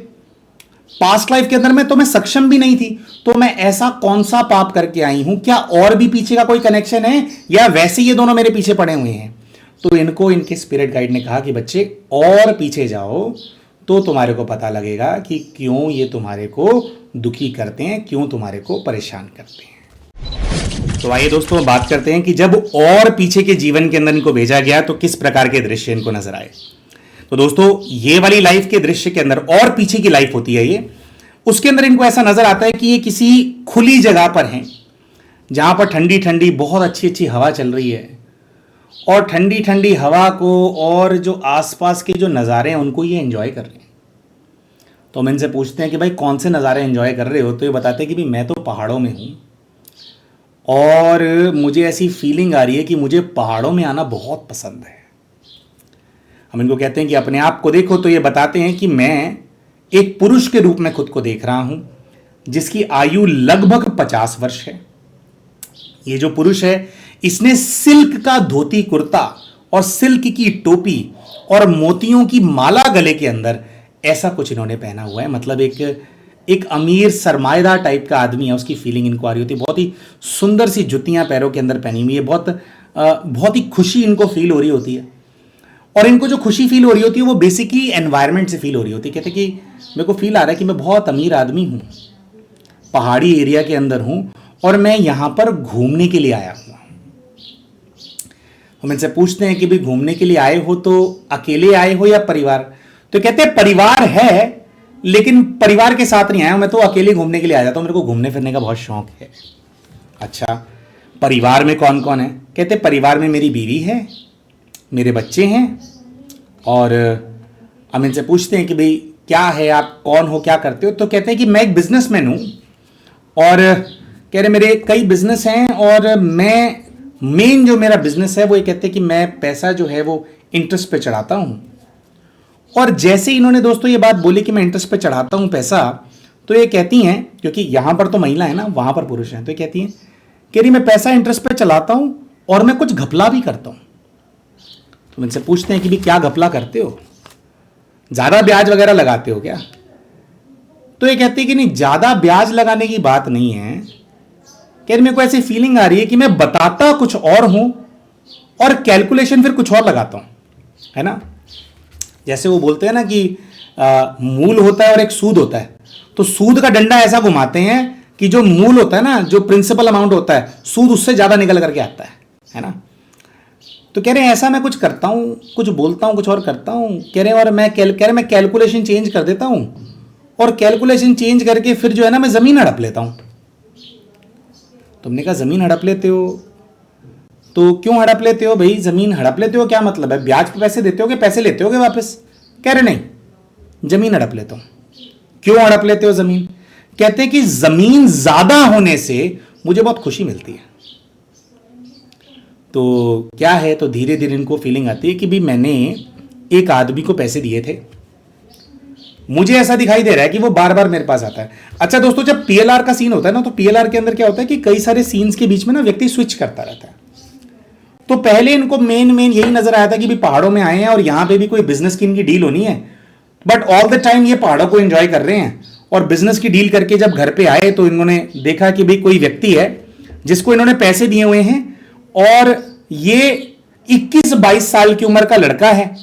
पास्ट लाइफ के अंदर में तो मैं सक्षम भी नहीं थी, तो मैं ऐसा कौन सा पाप करके आई हूं, क्या और भी पीछे का कोई कनेक्शन है या वैसे ये दोनों मेरे पीछे पड़े हुए हैं। तो इनको इनके स्पिरिट गाइड ने कहा कि बच्चे और पीछे जाओ तो तुम्हारे को पता लगेगा कि क्यों ये तुम्हारे को दुखी करते हैं, क्यों तुम्हारे को परेशान करते हैं। तो आइए दोस्तों बात करते हैं कि जब और पीछे के जीवन के अंदर इनको भेजा गया तो किस प्रकार के दृश्य इनको नजर आए। तो दोस्तों ये वाली लाइफ के दृश्य के अंदर और पीछे की लाइफ होती है ये, उसके अंदर इनको ऐसा नजर आता है कि ये किसी खुली जगह पर हैं जहां पर ठंडी ठंडी बहुत अच्छी अच्छी हवा चल रही है और ठंडी ठंडी हवा को और जो आसपास के जो नज़ारे हैं उनको ये एंजॉय कर रहे हैं। तो हम इनसे पूछते हैं कि भाई कौन से नज़ारे एंजॉय कर रहे हो, तो ये बताते हैं कि भाई मैं तो पहाड़ों में हूँ और मुझे ऐसी फीलिंग आ रही है कि मुझे पहाड़ों में आना बहुत पसंद है। हम इनको कहते हैं कि अपने आप को देखो, तो ये बताते हैं कि मैं एक पुरुष के रूप में खुद को देख रहा हूँ जिसकी आयु लगभग 50 वर्ष है। ये जो पुरुष है इसने सिल्क का धोती कुर्ता और सिल्क की टोपी और मोतियों की माला गले के अंदर ऐसा कुछ इन्होंने पहना हुआ है। मतलब एक अमीर सरमाएदार टाइप का आदमी है, उसकी फीलिंग इनको आ रही होती है। बहुत ही सुंदर सी जुतियां पैरों के अंदर पहनी हुई है, बहुत ही खुशी इनको फील हो रही होती है। और इनको जो खुशी फील हो रही होती है वो बेसिकली एनवायरनमेंट से फील हो रही होती है। कहते कि मेरे को फील आ रहा है कि मैं बहुत अमीर आदमी हूँ, पहाड़ी एरिया के अंदर हूँ और मैं यहाँ पर घूमने के लिए आया हूँ। हम इनसे पूछते हैं कि भाई घूमने के लिए आए हो तो अकेले आए हो या परिवार, तो कहते हैं परिवार है लेकिन परिवार के साथ नहीं आया, मैं तो अकेले घूमने के लिए आ जाता हूँ, मेरे को घूमने फिरने का बहुत शौक है। अच्छा परिवार में कौन कौन है, कहते परिवार में मेरी बीवी है, मेरे बच्चे हैं। और हम इनसे पूछते हैं कि भाई क्या है, आप कौन हो, क्या करते हो, तो कहते हैं कि मैं एक बिजनेसमैन हूँ और कह रहे मेरे कई बिजनेस हैं और मैं मेन जो मेरा बिजनेस है वो ये कहते हैं कि मैं पैसा जो है वो इंटरेस्ट पे चढ़ाता हूँ। और जैसे इन्होंने दोस्तों ये बात बोली कि मैं इंटरेस्ट पे चढ़ाता हूँ पैसा, तो ये कहती हैं, क्योंकि यहाँ पर तो महिला है ना, वहाँ पर पुरुष हैं, तो ये कहती हैं कह रही मैं पैसा इंटरेस्ट पे चलाता हूँ और मैं कुछ घपला भी करता हूँ। तो इनसे पूछते हैं कि भी क्या घपला करते हो, ज़्यादा ब्याज वगैरह लगाते हो क्या। तो ये कहती है कि नहीं, ज़्यादा ब्याज लगाने की बात नहीं है, कह रही मेरे को ऐसी फीलिंग आ रही है कि मैं बताता कुछ और हूं और कैलकुलेशन फिर कुछ और लगाता हूं, है ना। जैसे वो बोलते हैं ना कि मूल होता है और एक सूद होता है, तो सूद का डंडा ऐसा घुमाते हैं कि जो मूल होता है ना, जो प्रिंसिपल अमाउंट होता है, सूद उससे ज्यादा निकल करके आता है ना। तो कह रहे हैं ऐसा मैं कुछ करता हूं, कुछ बोलता हूं, कुछ और करता हूं। कह रहे हैं और मैं कैलकुलेशन चेंज कर देता हूं और कैलकुलेशन चेंज करके फिर जो है ना मैं जमीन हड़प लेता हूं। तो हमने कहा ज़मीन हड़प लेते हो, तो क्यों हड़प लेते हो भाई? ज़मीन हड़प लेते हो क्या मतलब है? ब्याज पे पैसे देते हो कि पैसे लेते होगे वापस? कह रहे नहीं, ज़मीन हड़प लेता हूँ। क्यों हड़प लेते हो ज़मीन? कहते हैं कि ज़मीन ज़्यादा होने से मुझे बहुत खुशी मिलती है। तो क्या है, तो धीरे धीरे इनको फीलिंग आती है कि भी मैंने एक आदमी को पैसे दिए थे, मुझे ऐसा दिखाई दे रहा है कि वो बार बार मेरे पास आता है। अच्छा दोस्तों, जब पीएलआर का सीन होता है ना, तो पीएलआर के अंदर क्या होता है कि कई सारे सीन्स के बीच में ना व्यक्ति स्विच करता रहता है। तो पहले इनको मेन यही नजर आया था कि भी पहाड़ों में आए हैं और यहां पे भी कोई बिजनेस की इनकी डील होनी है, बट ऑल द टाइम ये पहाड़ों को एंजॉय कर रहे हैं। और बिजनेस की डील करके जब घर पे आए तो इन्होंने देखा कि भाई कोई व्यक्ति है जिसको इन्होंने पैसे दिए हुए हैं, और ये 21-22 साल की उम्र का लड़का है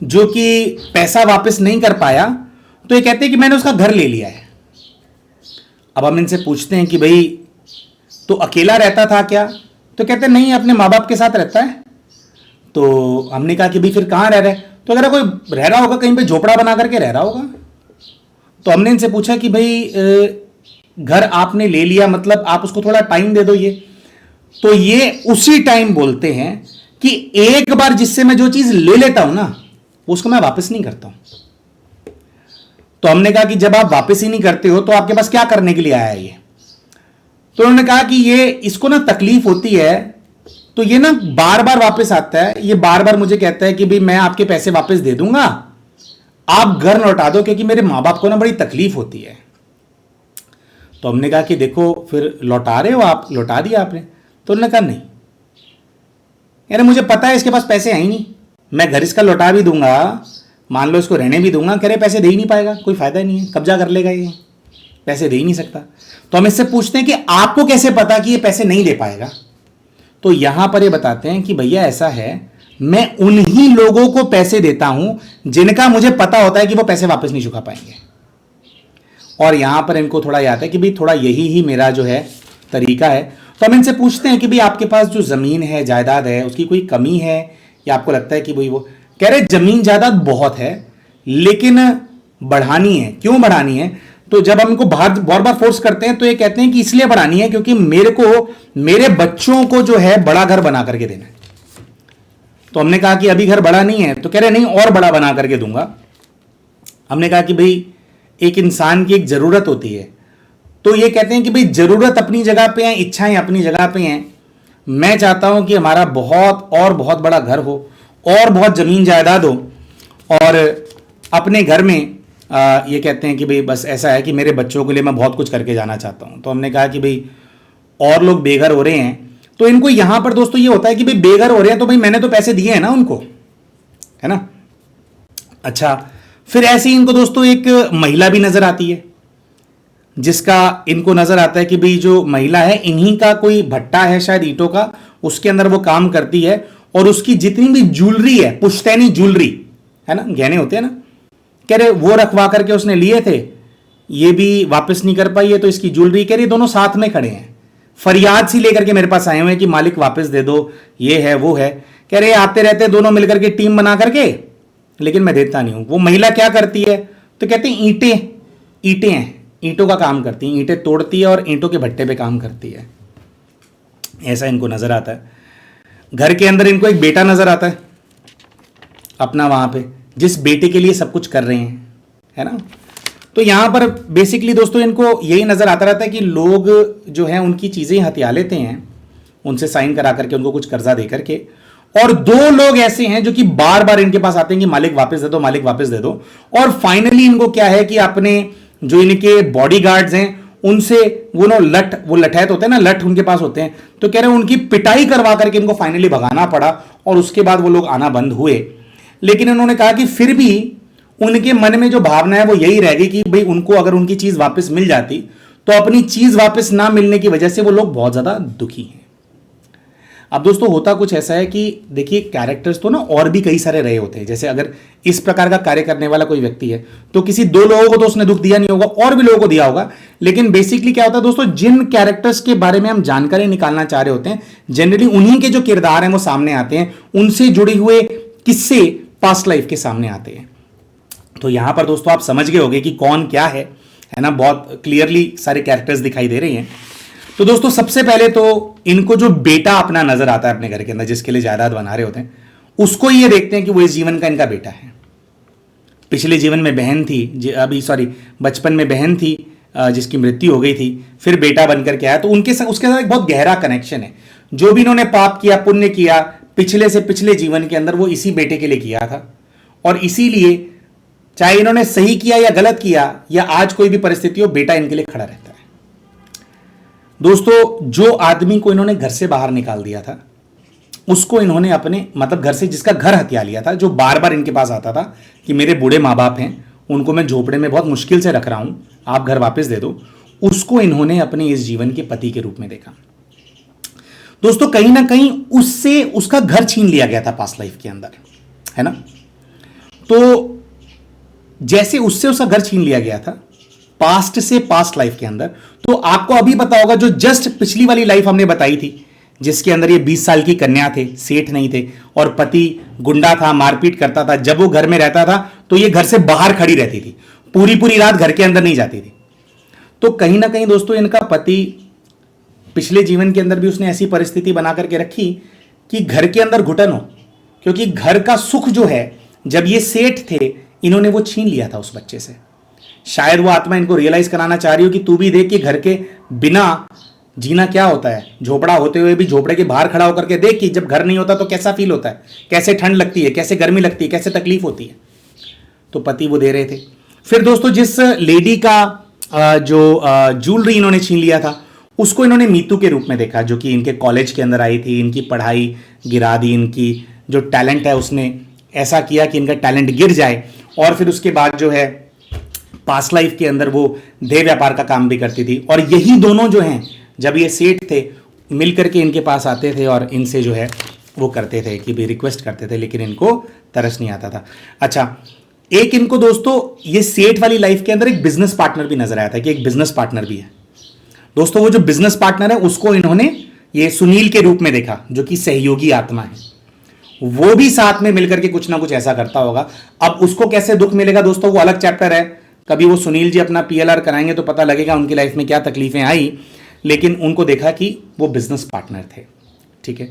जो कि पैसा वापस नहीं कर पाया। तो ये कहते हैं कि मैंने उसका घर ले लिया है। अब हम इनसे पूछते हैं कि भाई तो अकेला रहता था क्या? तो कहते हैं नहीं, अपने माँ बाप के साथ रहता है। तो हमने कहा कि भाई फिर कहाँ रह रहा है? तो अगर कोई रह रहा होगा कहीं पे झोपड़ा बना करके रह रहा होगा। तो हमने इनसे पूछा कि भाई घर आपने ले लिया, मतलब आप उसको थोड़ा टाइम दे दो। ये तो ये उसी टाइम बोलते हैं कि एक बार जिससे मैं जो चीज ले लेता हूं ना, उसको मैं वापस नहीं करता हूं। तो हमने कहा कि जब आप वापस ही नहीं करते हो तो आपके पास क्या करने के लिए आया है ये? तो उन्होंने कहा कि ये इसको ना तकलीफ होती है, तो ये ना बार बार वापस आता है। ये बार बार मुझे कहता है कि भाई मैं आपके पैसे वापस दे दूंगा, आप घर लौटा दो, क्योंकि मेरे मां बाप को ना बड़ी तकलीफ होती है। तो हमने कहा कि देखो फिर लौटा रहे हो आप? लौटा दिया आपने? तो उन्होंने कहा नहीं यार, मुझे पता है इसके पास पैसे हैं ही नहीं, मैं घर इसका लौटा भी दूंगा, मान लो इसको रहने भी दूंगा, कह रहे पैसे दे ही नहीं पाएगा, कोई फायदा नहीं है, कब्जा कर लेगा ये, पैसे दे ही नहीं सकता। तो हम इससे पूछते हैं कि आपको कैसे पता कि ये पैसे नहीं दे पाएगा? तो यहां पर ये बताते हैं कि भैया ऐसा है, मैं उन्हीं लोगों को पैसे देता हूं जिनका मुझे पता होता है कि वो पैसे वापस नहीं चुका पाएंगे। और यहां पर इनको थोड़ा याद है कि भाई थोड़ा यही ही मेरा जो है तरीका है। तो हम इनसे पूछते हैं कि भाई आपके पास जो जमीन है, जायदाद है, उसकी कोई कमी है या आपको लगता है कि भाई वो? कह रहे जमीन जायदाद बहुत है लेकिन बढ़ानी है। क्यों बढ़ानी है? तो जब हम इनको बार बार फोर्स करते हैं तो ये कहते हैं कि इसलिए बढ़ानी है क्योंकि मेरे को मेरे बच्चों को जो है बड़ा घर बना करके देना है। तो हमने कहा कि अभी घर बड़ा नहीं है। तो कह रहे नहीं, और बड़ा बना करके दूंगा। हमने कहा कि भाई एक इंसान की एक जरूरत होती है। तो ये कहते हैं कि भाई जरूरत अपनी जगह पे है, इच्छाएं अपनी जगह पे हैं। मैं चाहता हूं कि हमारा बहुत बड़ा घर हो और बहुत जमीन जायदाद हो, और अपने घर में ये कहते हैं कि भाई बस ऐसा है कि मेरे बच्चों के लिए मैं बहुत कुछ करके जाना चाहता हूं। तो हमने कहा कि भाई और लोग बेघर हो रहे हैं, तो इनको यहां पर दोस्तों ये होता है कि भाई बेघर हो रहे हैं तो भाई मैंने तो पैसे दिए हैं ना उनको, है ना। अच्छा, फिर ऐसे ही इनको दोस्तों एक महिला भी नजर आती है जिसका इनको नजर आता है कि भाई जो महिला है इन्हीं का कोई भट्टा है शायद ईंटों का, उसके अंदर वो काम करती है, और उसकी जितनी भी ज्वेलरी है, पुश्तैनी ज्वेलरी है ना, गहने होते हैं ना, कह रहे वो रखवा करके उसने लिए थे, ये भी वापस नहीं कर पाई है, तो इसकी ज्वेलरी, कह रही दोनों साथ में खड़े हैं, फरियाद सी लेकर के मेरे पास आए हुए हैं कि मालिक वापस दे दो, ये है वो है। कह रहे आते रहते दोनों मिलकर के टीम बना करके, लेकिन मैं देता नहीं हूं। वो महिला क्या करती है? तो कहते हैं ईंटें हैं, ईंटों का काम करती हैं, ईंटें तोड़ती है और ईंटों के भट्टे पे काम करती है। ऐसा इनको नजर आता है। घर के अंदर इनको एक बेटा नजर आता है अपना, वहां पे जिस बेटे के लिए सब कुछ कर रहे हैं, है ना। तो यहां पर बेसिकली दोस्तों इनको यही नजर आता रहता है कि लोग जो है उनकी चीजें हथिया लेते हैं, उनसे साइन करा करके, उनको कुछ कर्जा दे करके, और दो लोग ऐसे हैं जो कि बार बार इनके पास आते हैं कि मालिक वापस दे दो, मालिक वापस दे दो। और फाइनली इनको क्या है कि अपने जो इनके बॉडीगार्ड्स हैं उनसे वो लठैत होते हैं ना, लठ उनके पास होते हैं, तो कह रहे हैं उनकी पिटाई करवा करके इनको फाइनली भगाना पड़ा, और उसके बाद वो लोग आना बंद हुए। लेकिन उन्होंने कहा कि फिर भी उनके मन में जो भावना है वो यही रह गई कि भाई उनको अगर उनकी चीज वापस मिल जाती, तो अपनी चीज वापस ना मिलने की वजह से वो लोग बहुत ज्यादा दुखी हैं। अब दोस्तों होता कुछ ऐसा है कि देखिए, कैरेक्टर्स तो ना और भी कई सारे रहे होते हैं। जैसे अगर इस प्रकार का कार्य करने वाला कोई व्यक्ति है तो किसी दो लोगों को तो उसने दुख दिया नहीं होगा, और भी लोगों को दिया होगा। लेकिन बेसिकली क्या होता है दोस्तों, जिन कैरेक्टर्स के बारे में हम जानकारी निकालना चाह रहे होते हैं, जनरली उन्हीं के जो किरदार हैं वो सामने आते हैं, उनसे जुड़े हुए किस्से पास्ट लाइफ के सामने आते हैं। तो यहां पर दोस्तों आप समझ गए होंगे कि कौन क्या है ना, बहुत क्लियरली सारे कैरेक्टर्स दिखाई दे रहे हैं। तो दोस्तों सबसे पहले तो इनको जो बेटा अपना नजर आता है अपने घर के अंदर, जिसके लिए जायदाद बना रहे होते हैं, उसको ये देखते हैं कि वो इस जीवन का इनका बेटा है। पिछले जीवन में बहन थी, अभी सॉरी बचपन में बहन थी जिसकी मृत्यु हो गई थी, फिर बेटा बनकर के आया, तो उनके साथ उसके साथ एक बहुत गहरा कनेक्शन है। जो भी इन्होंने पाप किया पुण्य किया पिछले से पिछले जीवन के अंदर, वो इसी बेटे के लिए किया था। और इसीलिए चाहे इन्होंने सही किया या गलत किया या आज कोई भी परिस्थिति हो, बेटा इनके लिए खड़ा रहता है। दोस्तों जो आदमी को इन्होंने घर से बाहर निकाल दिया था, उसको इन्होंने अपने मतलब घर से, जिसका घर हथिया लिया था, जो बार बार इनके पास आता था कि मेरे बूढ़े माँ बाप हैं, उनको मैं झोपड़े में बहुत मुश्किल से रख रहा हूं, आप घर वापस दे दो, उसको इन्होंने अपने इस जीवन के पति के रूप में देखा। दोस्तों कहीं ना कहीं उससे उसका घर छीन लिया गया था पास्ट लाइफ के अंदर, है ना। तो जैसे उससे उसका घर छीन लिया गया था पास्ट से पास्ट लाइफ के अंदर, तो आपको अभी पता होगा जो जस्ट पिछली वाली लाइफ हमने बताई थी, जिसके अंदर ये 20 साल की कन्या थे, सेठ नहीं थे, और पति गुंडा था, मारपीट करता था। जब वो घर में रहता था तो ये घर से बाहर खड़ी रहती थी, पूरी पूरी रात घर के अंदर नहीं जाती थी। तो कहीं ना कहीं दोस्तों इनका पति पिछले जीवन के अंदर भी उसने ऐसी परिस्थिति बना करके रखी कि घर के अंदर घुटन हो, क्योंकि घर का सुख जो है, जब ये सेठ थे इन्होंने वो छीन लिया था उस बच्चे से। शायद वो आत्मा इनको रियलाइज कराना चाह रही हो कि तू भी देख कि घर के बिना जीना क्या होता है, झोपड़ा होते हुए भी झोपड़े के बाहर खड़ा होकर के देख कि जब घर नहीं होता तो कैसा फील होता है, कैसे ठंड लगती है, कैसे गर्मी लगती है, कैसे तकलीफ होती है। तो पति वो दे रहे थे। फिर दोस्तों जिस लेडी का जो ज्वेलरी इन्होंने छीन लिया था, उसको इन्होंने मीतू के रूप में देखा, जो कि इनके कॉलेज के अंदर आई थी, इनकी पढ़ाई गिरा दी, इनकी जो टैलेंट है उसने ऐसा किया कि इनका टैलेंट गिर जाए। और फिर उसके बाद जो है पास्ट लाइफ के अंदर वो देह व्यापार का काम भी करती थी। और यही दोनों जो हैं, जब ये सेठ थे, मिल करके इनके पास आते थे और इनसे जो है वो करते थे कि भी रिक्वेस्ट करते थे, लेकिन इनको तरस नहीं आता था। अच्छा, एक इनको दोस्तों ये सेठ वाली लाइफ के अंदर एक बिजनेस पार्टनर भी नजर आया था कि एक बिजनेस पार्टनर भी है। दोस्तों वो जो बिजनेस पार्टनर है उसको इन्होंने ये सुनील के रूप में देखा, जो कि सहयोगी आत्मा है। वो भी साथ में मिलकर के कुछ ना कुछ ऐसा करता होगा। अब उसको कैसे दुख मिलेगा दोस्तों, वो अलग चैप्टर है। कभी वो सुनील जी अपना पीएलआर कराएंगे तो पता लगेगा उनकी लाइफ में क्या तकलीफें आई, लेकिन उनको देखा कि वो बिजनेस पार्टनर थे। ठीक है,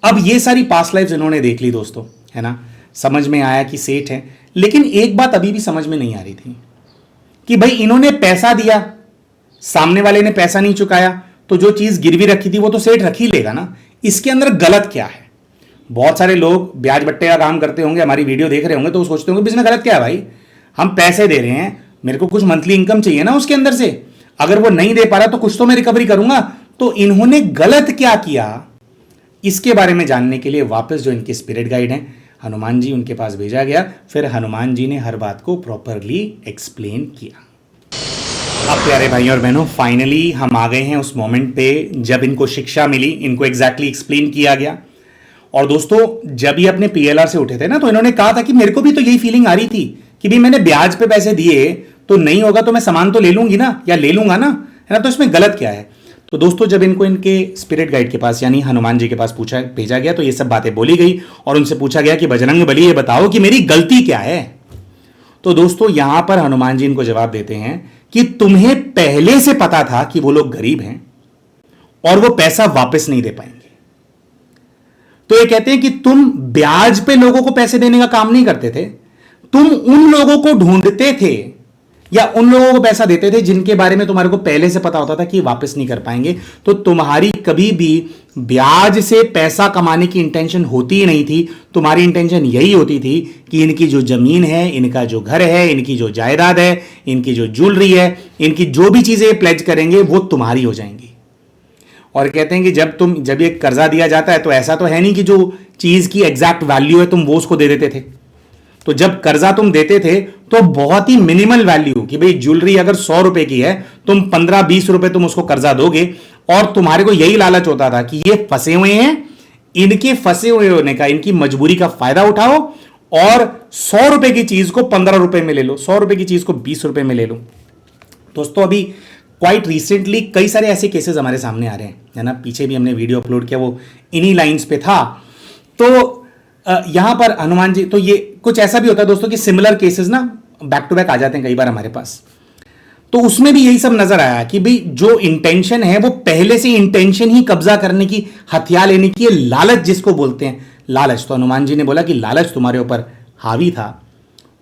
अब ये सारी पास्ट लाइफ इन्होंने देख ली दोस्तों, है ना। समझ में आया कि सेठ है, लेकिन एक बात अभी भी समझ में नहीं आ रही थी कि भाई इन्होंने पैसा दिया, सामने वाले ने पैसा नहीं चुकाया, तो जो चीज गिरवी रखी थी वो तो सेठ रख ही लेगा ना। इसके अंदर गलत क्या है? बहुत सारे लोग ब्याज बट्टे का काम करते होंगे, हमारी वीडियो देख रहे होंगे, तो वो सोचते होंगे इसमें गलत क्या है भाई, हम पैसे दे रहे हैं, मेरे को कुछ मंथली इनकम चाहिए ना उसके अंदर से, अगर वो नहीं दे पा रहा तो कुछ तो मैं रिकवरी करूंगा। तो इन्होंने गलत क्या किया, इसके बारे में जानने के लिए वापस जो इनके स्पिरिट गाइड हैं हनुमान जी, उनके पास भेजा गया। फिर हनुमान जी ने हर बात को प्रॉपरली एक्सप्लेन किया। अब प्यारे भाइयों और बहनों, फाइनली हम आ गए हैं उस मोमेंट पे जब इनको शिक्षा मिली, इनको एग्जैक्टली एक्सप्लेन किया गया। और दोस्तों जब ये अपने पीएलआर से उठे थे ना, तो इन्होंने कहा था कि मेरे को भी तो यही फीलिंग आ रही थी कि भाई मैंने ब्याज पे पैसे दिए, तो नहीं होगा तो मैं सामान तो ले लूंगी ना, या ले लूंगा ना, है ना, तो इसमें गलत क्या है। तो दोस्तों जब इनको इनके स्पिरिट गाइड के पास यानी हनुमान जी के पास भेजा गया, तो ये सब बातें बोली गई और उनसे पूछा गया कि बजरंग बली ये बताओ कि मेरी गलती क्या है। तो दोस्तों यहां पर हनुमान जी इनको जवाब देते हैं कि तुम्हें पहले से पता था कि वो लोग गरीब हैं और वो पैसा वापस नहीं दे पाएंगे। तो ये कहते हैं कि तुम ब्याज पे लोगों को पैसे देने का काम नहीं करते थे, तुम उन लोगों को ढूंढते थे या उन लोगों को पैसा देते थे जिनके बारे में तुम्हारे को पहले से पता होता था कि वापस नहीं कर पाएंगे। तो तुम्हारी कभी भी ब्याज से पैसा कमाने की इंटेंशन होती ही नहीं थी। तुम्हारी इंटेंशन यही होती थी कि इनकी जो जमीन है, इनका जो घर है, इनकी जो जायदाद है, इनकी जो ज्वेलरी है, इनकी जो भी चीजें प्लेज करेंगे वो तुम्हारी हो जाएंगी। और कहते हैं कि जब ये कर्जा दिया जाता है तो ऐसा तो है नहीं कि जो चीज की एग्जैक्ट वैल्यू है तुम वो उसको दे देते थे। तो जब कर्जा तुम देते थे तो बहुत ही मिनिमल वैल्यू कि भाई ज्वेलरी अगर 100 रुपए की है, तुम 15-20 रुपए तुम उसको कर्जा दोगे, और तुम्हारे को यही लालच होता था कि ये फंसे हुए हैं, इनके फंसे हुए होने का, इनकी मजबूरी का फायदा उठाओ और 100 रुपए की चीज को 15 रुपए में ले लो, 100 रुपए की चीज को 20 रुपए में ले लो। दोस्तों अभी क्वाइट रिसेंटली कई सारे ऐसे केसेस हमारे सामने आ रहे हैं, है ना। पीछे भी हमने वीडियो अपलोड किया, वो इन्हीं लाइंस पे था। तो यहां पर हनुमान जी, तो ये कुछ ऐसा भी होता है दोस्तों कि सिमिलर केसेस ना बैक टू बैक आ जाते हैं कई बार हमारे पास। तो उसमें भी यही सब नजर आया कि भाई जो इंटेंशन है वो पहले से इंटेंशन ही कब्जा करने की, हथियार लेने की, लालच जिसको बोलते हैं, लालच। तो हनुमान जी ने बोला कि लालच तुम्हारे ऊपर हावी था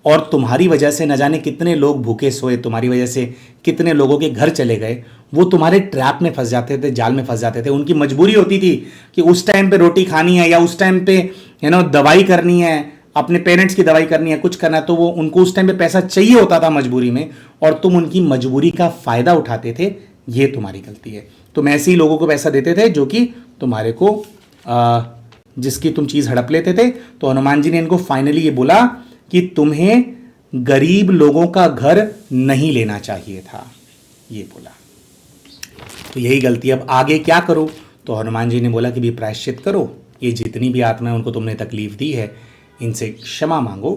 और तुम्हारी वजह से न जाने कितने लोग भूखे सोए, तुम्हारी वजह से कितने लोगों के घर चले गए, वो तुम्हारे ट्रैप में फंस जाते थे, जाल में फंस जाते थे। उनकी मजबूरी होती थी कि उस टाइम पे रोटी खानी है या उस टाइम पे दवाई करनी है, अपने पेरेंट्स की दवाई करनी है, कुछ करना है, तो वो उनको उस टाइम पे पैसा चाहिए होता था मजबूरी में, और तुम उनकी मजबूरी का फायदा उठाते थे। ये तुम्हारी गलती है। तुम ऐसे ही लोगों को पैसा देते थे जो कि तुम्हारे को जिसकी तुम चीज हड़प लेते थे। तो हनुमान जी ने इनको फाइनली ये बोला कि तुम्हें गरीब लोगों का घर नहीं लेना चाहिए था, ये बोला। तो यही गलती, अब आगे क्या करो? तो हनुमान जी ने बोला कि भी प्रायश्चित करो, ये जितनी भी आत्माएं उनको तुमने तकलीफ दी है इनसे क्षमा मांगो।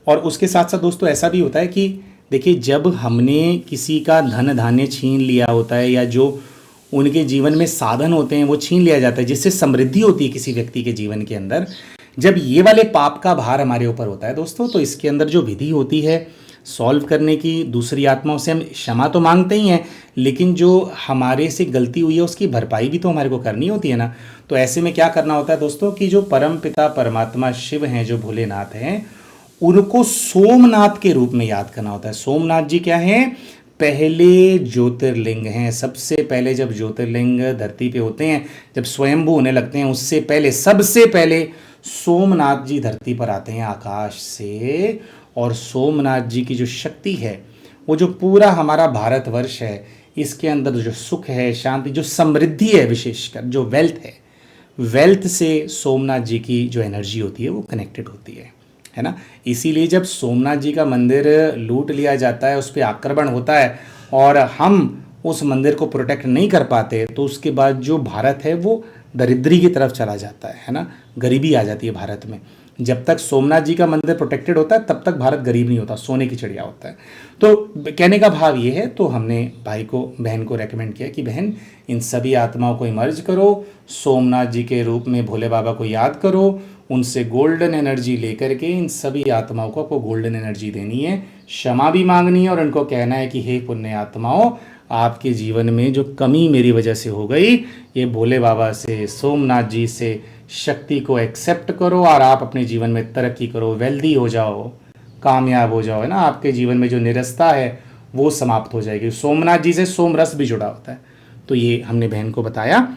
और उसके साथ साथ दोस्तों ऐसा भी होता है कि देखिए, जब हमने किसी का धन धान्य छीन लिया होता है या जो उनके जीवन में साधन होते हैं वो छीन लिया जाता है, जिससे समृद्धि होती है किसी व्यक्ति के जीवन के अंदर, जब ये वाले पाप का भार हमारे ऊपर होता है दोस्तों, तो इसके अंदर जो विधि होती है सॉल्व करने की, दूसरी आत्माओं से हम क्षमा तो मांगते ही हैं, लेकिन जो हमारे से गलती हुई है उसकी भरपाई भी तो हमारे को करनी होती है ना। तो ऐसे में क्या करना होता है दोस्तों कि जो परम पिता परमात्मा शिव हैं, जो भोलेनाथ हैं, उनको सोमनाथ के रूप में याद करना होता है। सोमनाथ जी क्या हैं? पहले ज्योतिर्लिंग हैं। सबसे पहले जब ज्योतिर्लिंग धरती पे होते हैं, जब स्वयंभू होने लगते हैं, उससे पहले, सबसे पहले सोमनाथ जी धरती पर आते हैं आकाश से। और सोमनाथ जी की जो शक्ति है, वो जो पूरा हमारा भारतवर्ष है, इसके अंदर जो सुख है, शांति, जो समृद्धि है, विशेषकर जो वेल्थ है, वेल्थ से सोमनाथ जी की जो एनर्जी होती है वो कनेक्टेड होती है ना। इसीलिए जब सोमनाथ जी का मंदिर लूट लिया जाता है, उस पर आक्रमण होता है और हम उस मंदिर को प्रोटेक्ट नहीं कर पाते, तो उसके बाद जो भारत है वो दरिद्री की तरफ चला जाता है ना, गरीबी आ जाती है भारत में। जब तक सोमनाथ जी का मंदिर प्रोटेक्टेड होता है तब तक भारत गरीब नहीं होता, सोने की चिड़िया होता है। तो कहने का भाव ये है, तो हमने भाई को, बहन को रेकमेंड किया कि बहन इन सभी आत्माओं को इमर्ज करो, सोमनाथ जी के रूप में भोले बाबा को याद करो, उनसे गोल्डन एनर्जी लेकर के इन सभी आत्माओं को आपको गोल्डन एनर्जी देनी है, क्षमा भी मांगनी है और उनको कहना है कि हे पुण्य आत्माओं, आपके जीवन में जो कमी मेरी वजह से हो गई, ये भोले बाबा से, सोमनाथ जी से शक्ति को एक्सेप्ट करो और आप अपने जीवन में तरक्की करो, वेल्दी हो जाओ, कामयाब हो जाओ, है ना। आपके जीवन में जो निरस्ता है वो समाप्त हो जाएगी। सोमनाथ जी से सोम रस भी जुड़ा होता है। तो ये हमने बहन को बताया।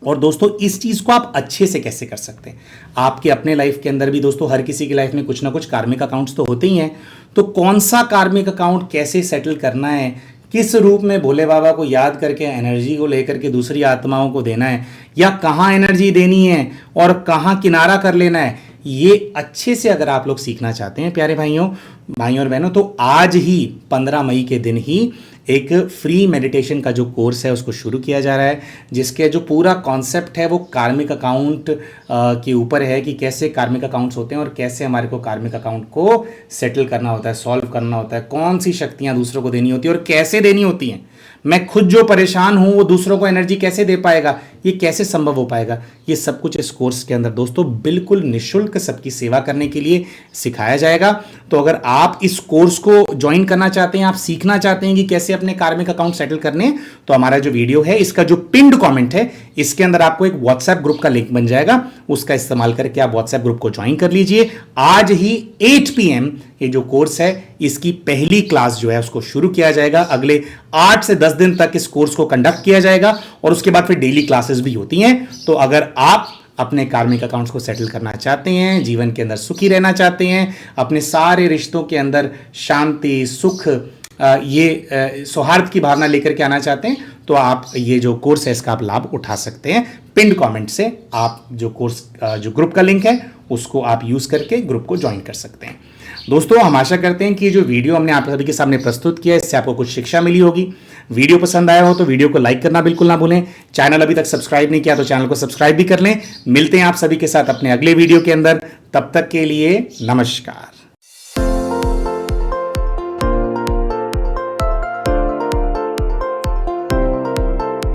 और दोस्तों इस चीज़ को आप अच्छे से कैसे कर सकते हैं? आपके अपने लाइफ के अंदर भी दोस्तों, हर किसी की लाइफ में कुछ ना कुछ कार्मिक अकाउंट्स तो होते ही हैं। तो कौन सा कार्मिक अकाउंट कैसे सेटल करना है, किस रूप में भोले बाबा को याद करके एनर्जी को लेकर के दूसरी आत्माओं को देना है, या कहाँ एनर्जी देनी है और कहाँ किनारा कर लेना है, ये अच्छे से अगर आप लोग सीखना चाहते हैं प्यारे भाइयों और बहनों, तो आज ही 15 मई के दिन ही एक फ्री मेडिटेशन का जो कोर्स है उसको शुरू किया जा रहा है, जिसके जो पूरा कॉन्सेप्ट है वो कार्मिक अकाउंट के ऊपर है कि कैसे कार्मिक अकाउंट्स होते हैं और कैसे हमारे को कार्मिक अकाउंट को सेटल करना होता है, सॉल्व करना होता है, कौन सी शक्तियां दूसरों को देनी होती है और कैसे देनी होती हैं। मैं खुद जो परेशान हूं वो दूसरों को एनर्जी कैसे दे पाएगा, ये कैसे संभव हो पाएगा, ये सब कुछ इस कोर्स के अंदर दोस्तों बिल्कुल निःशुल्क सबकी सेवा करने के लिए सिखाया जाएगा। तो अगर आप इस कोर्स को ज्वाइन करना चाहते हैं, आप सीखना चाहते हैं कि कैसे अपने कार्मिक अकाउंट सेटल करने, तो हमारा जो वीडियो है इसका जो पिंड कमेंट है इसके अंदर आपको एक व्हाट्सएप ग्रुप का लिंक बन जाएगा, उसका इस्तेमाल करके आप व्हाट्सएप ग्रुप को ज्वाइन कर लीजिए। आज ही 8 PM ये जो कोर्स है इसकी पहली क्लास जो है उसको शुरू किया जाएगा। अगले 8 से 10 दिन तक इस कोर्स को कंडक्ट किया जाएगा और उसके बाद फिर डेली क्लासेस भी होती हैं। तो अगर आप अपने कार्मिक अकाउंट्स को सेटल करना चाहते हैं, जीवन के अंदर सुखी रहना चाहते हैं, अपने सारे रिश्तों के अंदर शांति, सुख, ये सौहार्द की भावना लेकर के आना चाहते हैं, तो आप ये जो कोर्स है इसका आप लाभ उठा सकते हैं। पिंड कमेंट से आप जो कोर्स, जो ग्रुप का लिंक है उसको आप यूज करके ग्रुप को ज्वाइन कर सकते हैं। दोस्तों हम आशा करते हैं कि जो वीडियो हमने आप सभी के सामने प्रस्तुत किया इससे आपको कुछ शिक्षा मिली होगी। वीडियो पसंद आया हो तो वीडियो को लाइक करना बिल्कुल ना भूलें। चैनल अभी तक सब्सक्राइब नहीं किया तो चैनल को सब्सक्राइब भी कर लें। मिलते हैं आप सभी के साथ अपने अगले वीडियो के अंदर, तब तक के लिए नमस्कार।